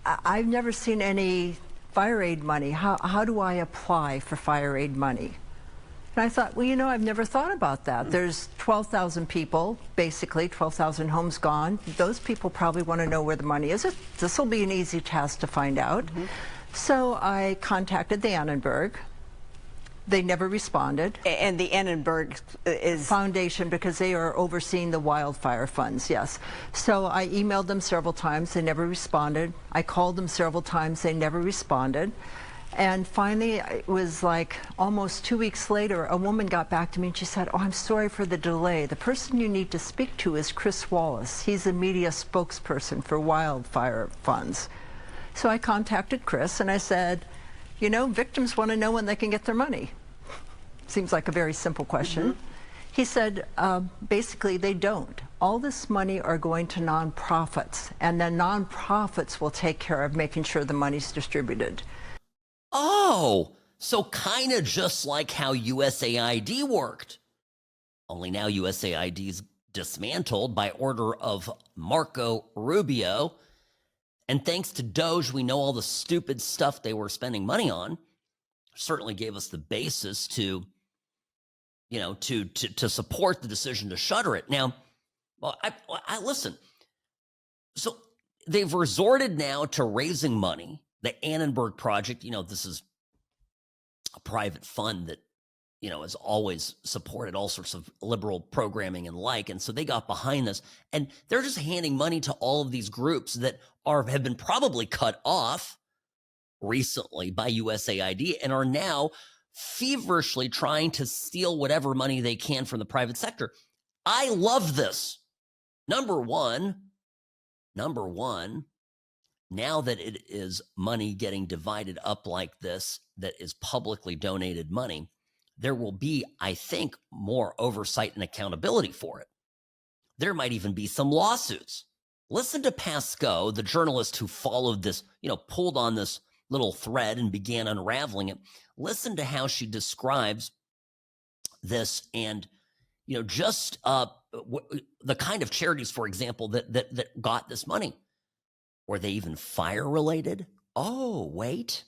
I've never seen any fire aid money. How do I apply for fire aid money? And I thought, I've never thought about that. There's 12,000 people, basically 12,000 homes gone. Those people probably want to know where the money is. This will be an easy task to find out. So I contacted the Annenberg. They never responded. And the Annenberg is Foundation, because they are overseeing the wildfire funds, yes. So I emailed them several times. They never responded. I called them several times. They never responded. And finally, it was like almost 2 weeks later, a woman got back to me and she said, I'm sorry for the delay. The person you need to speak to is Chris Wallace. He's a media spokesperson for wildfire funds. So I contacted Chris and I said, victims want to know when they can get their money. Seems like a very simple question. He said, basically, they don't. All this money are going to nonprofits, and then nonprofits will take care of making sure the money's distributed. Oh, so kind of just like how USAID worked. Only now USAID's dismantled by order of Marco Rubio. And thanks to Doge, we know all the stupid stuff they were spending money on. Certainly gave us the basis to, to support the decision to shutter it. Now, I listen. So they've resorted now to raising money. The Annenberg Project, this is a private fund that, has always supported all sorts of liberal programming and like. And so they got behind this, and they're just handing money to all of these groups that have been probably cut off recently by USAID and are now feverishly trying to steal whatever money they can from the private sector. I love this. Number one, now that it is money getting divided up like this, that is publicly donated money, there will be, I think, more oversight and accountability for it. There might even be some lawsuits. Listen to Pascoe, the journalist who followed this, pulled on this little thread and began unraveling it. Listen to how she describes this and, just the kind of charities, for example, that got this money. Were they even fire related? Oh, wait.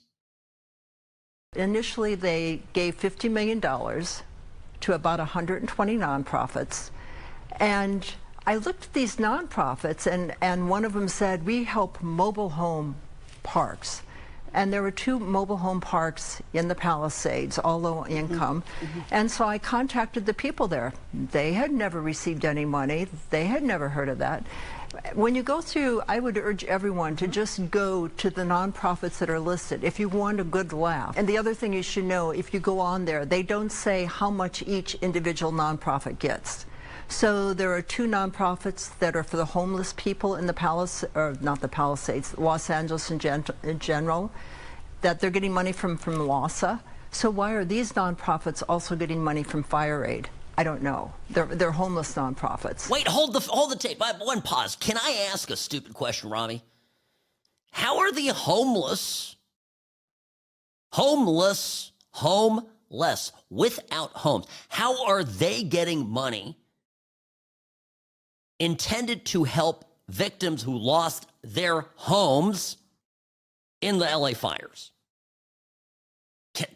Initially, they gave $50 million to about 120 nonprofits. And I looked at these nonprofits, and one of them said, we help mobile home parks. And there were 2 mobile home parks in the Palisades, all low income. And so I contacted the people there. They had never received any money. They had never heard of that. When you go through, I would urge everyone to just go to the nonprofits that are listed if you want a good laugh. And the other thing you should know, if you go on there, they don't say how much each individual nonprofit gets. So there are 2 nonprofits that are for the homeless people in the Palisades, Los Angeles in general, that they're getting money from LASA. So why are these nonprofits also getting money from fire aid? I don't know. They're homeless nonprofits. Wait, hold the tape. One pause. Can I ask a stupid question, Rami? How are the homeless, without homes, how are they getting money intended to help victims who lost their homes in the LA fires?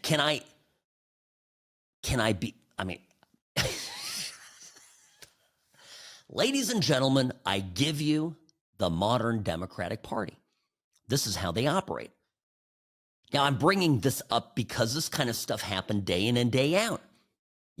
Can I be, Ladies and gentlemen, I give you the modern Democratic Party. This is how they operate. Now, I'm bringing this up because this kind of stuff happened day in and day out.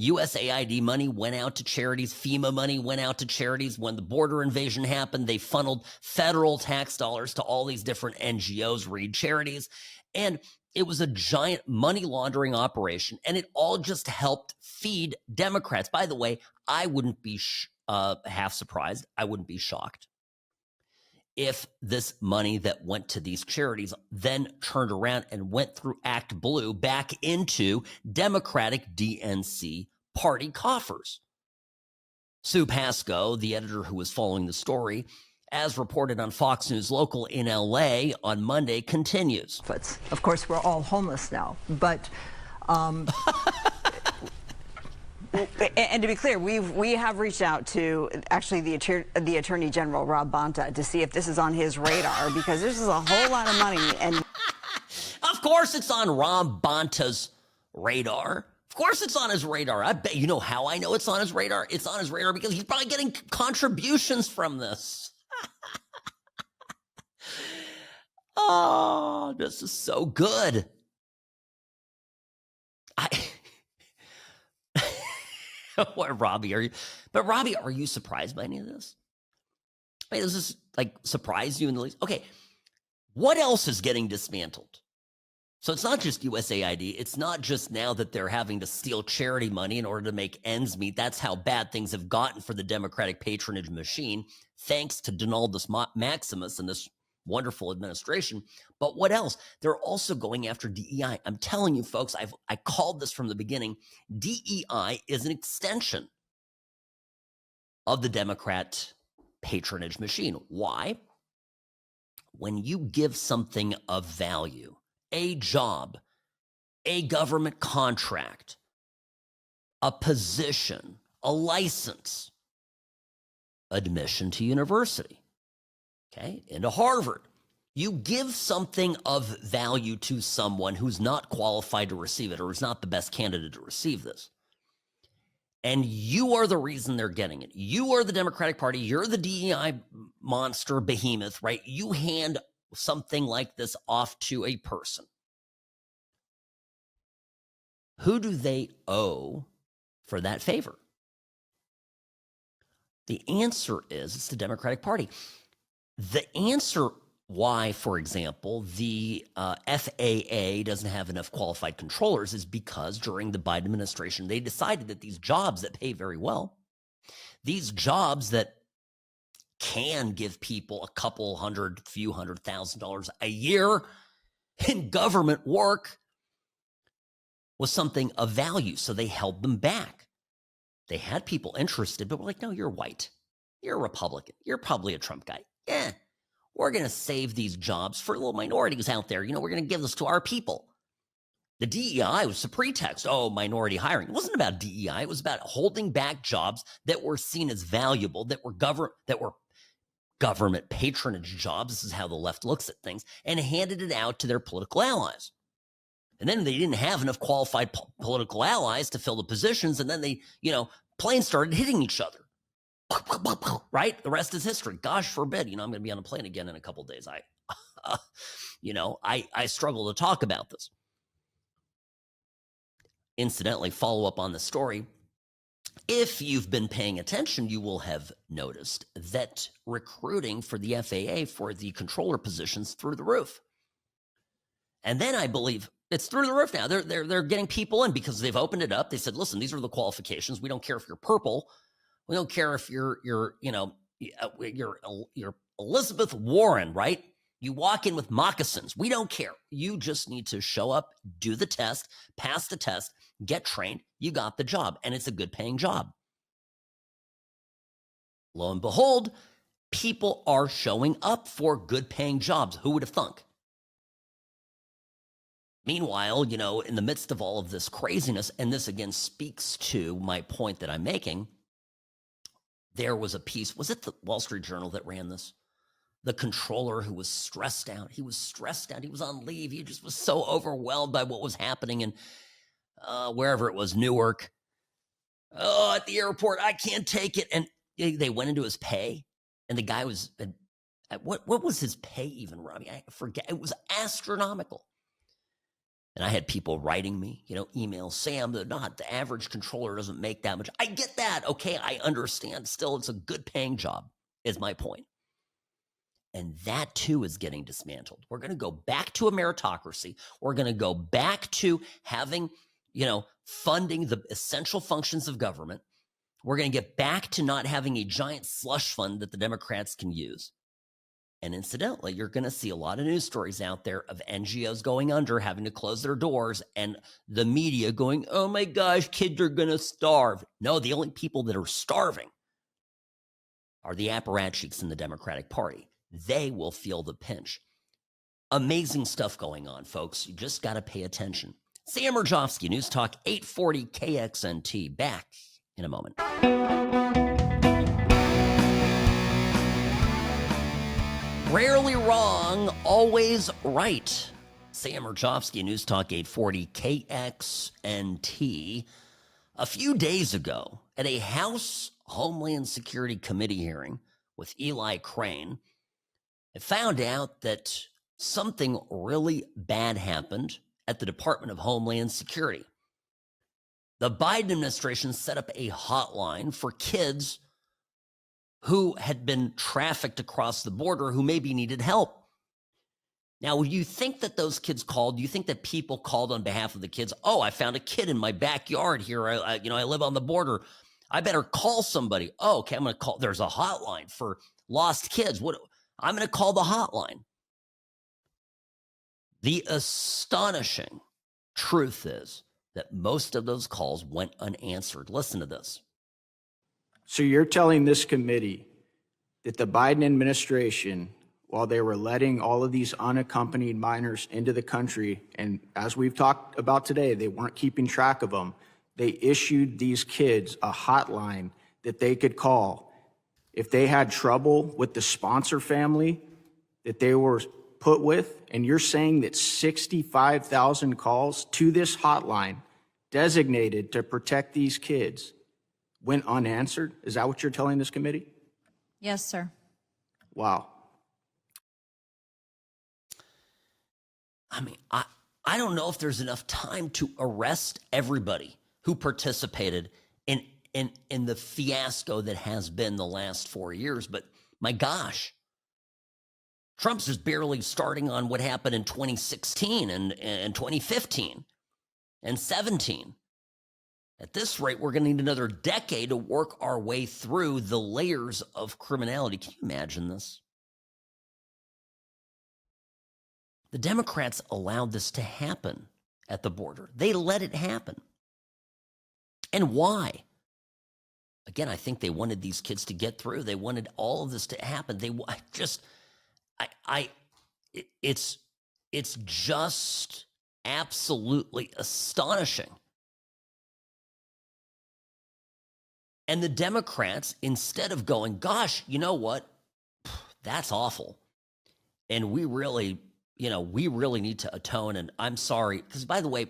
USAID money went out to charities. FEMA money went out to charities. When the border invasion happened, they funneled federal tax dollars to all these different NGOs, read charities. And it was a giant money laundering operation. And it all just helped feed Democrats. By the way, I wouldn't be half surprised. I wouldn't be shocked if this money that went to these charities then turned around and went through Act Blue back into Democratic DNC party coffers. Sue Pasco, the editor who was following the story, as reported on Fox News Local in LA on Monday, continues. Of course, we're all homeless now, but and to be clear, we have reached out to actually the Attorney General Rob Bonta to see if this is on his radar, because this is a whole lot of money. And of course, it's on Rob Bonta's radar. Of course, it's on his radar. I bet you know how I know it's on his radar. It's on his radar because he's probably getting contributions from this. Oh, this is so good. What, Robbie, are you? But Robbie, are you surprised by any of this? I mean, does this like surprise you in the least? Okay, what else is getting dismantled? So it's not just USAID. It's not just now that they're having to steal charity money in order to make ends meet. That's how bad things have gotten for the Democratic patronage machine, thanks to Donaldus Maximus and this wonderful administration. But what else? They're also going after DEI. I'm telling you, folks, I called this from the beginning. DEI is an extension of the Democrat patronage machine. Why? When you give something of value, a job, a government contract, a position, a license, admission to university, okay, into Harvard. You give something of value to someone who's not qualified to receive it or is not the best candidate to receive this. And you are the reason they're getting it. You are the Democratic Party. You're the DEI monster behemoth, right? You hand something like this off to a person. Who do they owe for that favor? The answer is it's the Democratic Party. The answer why, for example, the FAA doesn't have enough qualified controllers is because during the Biden administration, they decided that these jobs that pay very well, these jobs that can give people a couple hundred, few $100,000 a year in government work was something of value. So they held them back. They had people interested, but were like, no, you're white. You're a Republican. You're probably a Trump guy. Yeah, we're going to save these jobs for little minorities out there. You know, we're going to give this to our people. The DEI was a pretext. Oh, minority hiring. It wasn't about DEI. It was about holding back jobs that were seen as valuable, that were government patronage jobs. This is how the left looks at things, and handed it out to their political allies. And then they didn't have enough qualified political allies to fill the positions. And then they, planes started hitting each other. Right? The rest is history. Gosh forbid. I'm going to be on a plane again in a couple of days. I struggle to talk about this. Incidentally, follow up on the story. If you've been paying attention, you will have noticed that recruiting for the FAA for the controller positions through the roof. And then I believe it's through the roof now. They're getting people in because they've opened it up. They said, listen, these are the qualifications. We don't care if you're purple. We don't care if you're Elizabeth Warren, right? You walk in with moccasins. We don't care. You just need to show up, do the test, pass the test, get trained. You got the job, and it's a good paying job. Lo and behold, people are showing up for good paying jobs. Who would have thunk? Meanwhile, in the midst of all of this craziness, and this again speaks to my point that I'm making, there was a piece, was it the Wall Street Journal that ran this? The controller who was stressed out. He was stressed out. He was on leave. He just was so overwhelmed by what was happening in wherever it was, Newark. Oh, at the airport, I can't take it. And, They went into his pay, and the guy was, what was his pay even, Robbie? I forget. It was astronomical. And I had people writing me, emails, Sam, the average controller doesn't make that much. I get that. Okay, I understand. Still, it's a good paying job, is my point. And that too is getting dismantled. We're going to go back to a meritocracy. We're going to go back to having, funding the essential functions of government. We're going to get back to not having a giant slush fund that the Democrats can use. And incidentally, you're going to see a lot of news stories out there of NGOs going under, having to close their doors, and the media going, oh my gosh, kids are going to starve. No, the only people that are starving are the apparatchiks in the Democratic Party. They will feel the pinch. Amazing stuff going on, folks. You just got to pay attention. Sam Mirejovsky, News Talk 840 KXNT. Back in a moment. Rarely wrong, always right. Sam Mirejovsky, News Talk 840 KXNT. A few days ago, at a House Homeland Security Committee hearing with Eli Crane, I found out that something really bad happened at the Department of Homeland Security. The Biden administration set up a hotline for kids who had been trafficked across the border who maybe needed help. Now, you think that those kids called? Do you think that people called on behalf of the kids? Oh, I found a kid in my backyard here. I live on the border. I better call somebody. Oh, okay, I'm going to call. There's a hotline for lost kids. I'm going to call the hotline. The astonishing truth is that most of those calls went unanswered. Listen to this. So you're telling this committee that the Biden administration, while they were letting all of these unaccompanied minors into the country, and as we've talked about today, they weren't keeping track of them, they issued these kids a hotline that they could call if they had trouble with the sponsor family that they were put with, and you're saying that 65,000 calls to this hotline designated to protect these kids went unanswered? Is that what you're telling this committee? Yes, sir. Wow. I mean, I don't know if there's enough time to arrest everybody who participated in the fiasco that has been the last 4 years, but my gosh, Trump's just barely starting on what happened in 2016 and 2015 and 17. At this rate, we're going to need another decade to work our way through the layers of criminality. Can you imagine this? The Democrats allowed this to happen at the border. They let it happen. And why? Again, I think they wanted these kids to get through. They wanted all of this to happen. It's just absolutely astonishing. And the Democrats, instead of going, gosh, you know what? That's awful. And we really need to atone. And I'm sorry, because by the way,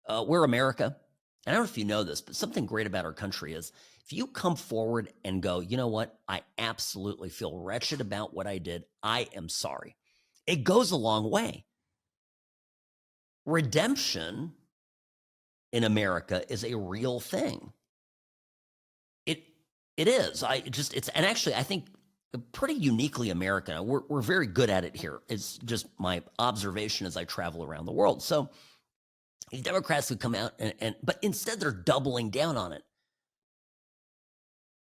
we're America. And I don't know if you know this, but something great about our country is if you come forward and go, you know what? I absolutely feel wretched about what I did. I am sorry. It goes a long way. Redemption in America is a real thing. It is. And actually, I think pretty uniquely American. We're very good at it here. It's just my observation as I travel around the world. So these Democrats would come out but instead they're doubling down on it.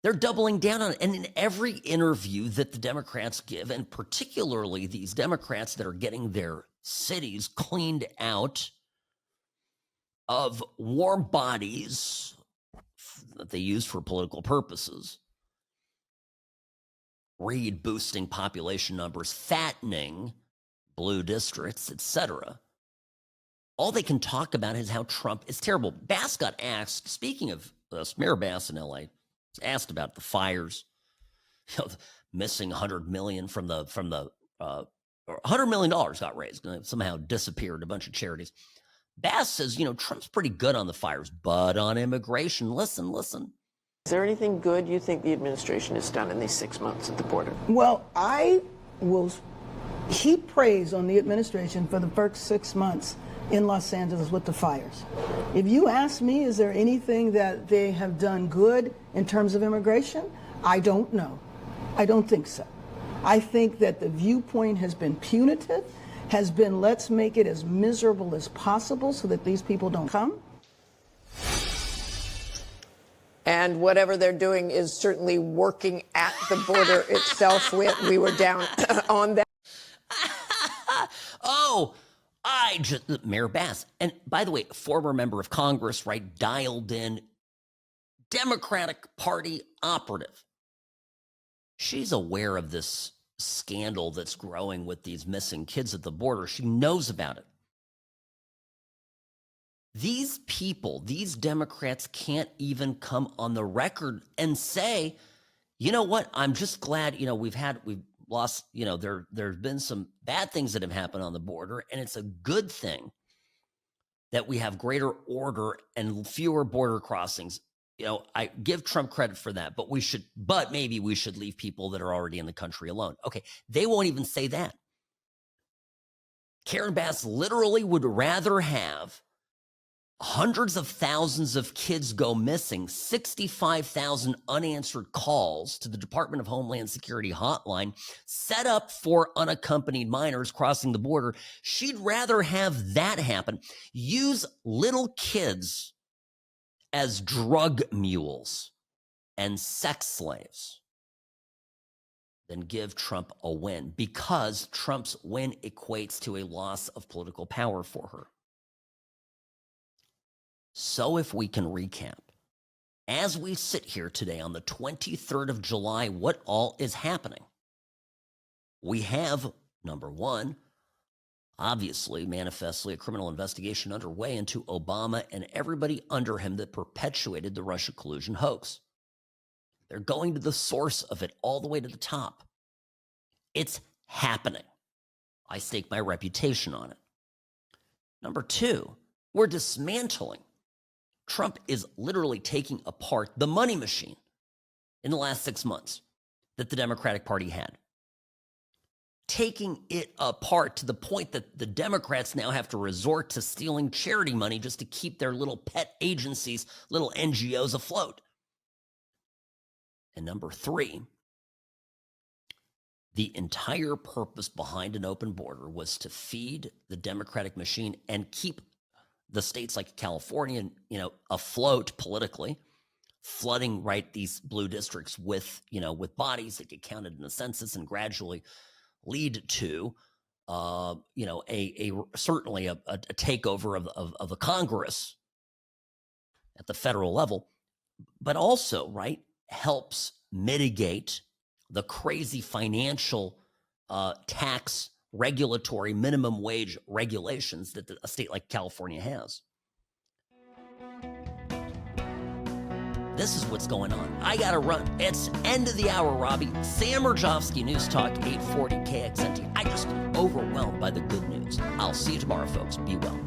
They're doubling down on it. And in every interview that the Democrats give, and particularly these Democrats that are getting their cities cleaned out of warm bodies that they use for political purposes, read boosting population numbers, fattening blue districts, etc. All they can talk about is how Trump is terrible. Bass got asked, speaking of Mayor Bass in LA, asked about the fires, missing $100 million from the $100 million got raised, somehow disappeared, a bunch of charities. Bass says, Trump's pretty good on the fires, but on immigration, listen. Is there anything good you think the administration has done in these 6 months at the border? Well, I will heap praise on the administration for the first 6 months in Los Angeles with the fires. If you ask me, is there anything that they have done good in terms of immigration? I don't know. I don't think so. I think that the viewpoint has been punitive, has been let's make it as miserable as possible so that these people don't come. And whatever they're doing is certainly working at the border itself. We were down on that. Oh, Mayor Bass. And by the way, former member of Congress, right, dialed in Democratic Party operative. She's aware of this scandal that's growing with these missing kids at the border. She knows about it. These people, these Democrats can't even come on the record and say, you know what, I'm just glad, we've lost, there's been some bad things that have happened on the border, and it's a good thing that we have greater order and fewer border crossings. I give Trump credit for that, but maybe we should leave people that are already in the country alone. Okay, they won't even say that. Karen Bass literally would rather have hundreds of thousands of kids go missing, 65,000 unanswered calls to the Department of Homeland Security hotline set up for unaccompanied minors crossing the border. She'd rather have that happen. Use little kids as drug mules and sex slaves than give Trump a win, because Trump's win equates to a loss of political power for her. So if we can recap, as we sit here today on the 23rd of July, what all is happening? We have, number one, obviously, manifestly, a criminal investigation underway into Obama and everybody under him that perpetuated the Russia collusion hoax. They're going to the source of it all the way to the top. It's happening. I stake my reputation on it. Number two, we're dismantling. Trump is literally taking apart the money machine in the last 6 months that the Democratic Party had. Taking it apart to the point that the Democrats now have to resort to stealing charity money just to keep their little pet agencies, little NGOs afloat. And number three, the entire purpose behind an open border was to feed the Democratic machine and keep the states like California, afloat politically, flooding these blue districts with bodies that get counted in the census and gradually lead to, certainly a takeover of the Congress at the federal level, but also, helps mitigate the crazy financial tax regulatory minimum wage regulations that a state like California has. This is what's going on. I gotta run. It's end of the hour, Robbie. Sam Mirejovsky, News Talk 840 KXNT. I just am overwhelmed by the good news. I'll see you tomorrow, folks. Be well.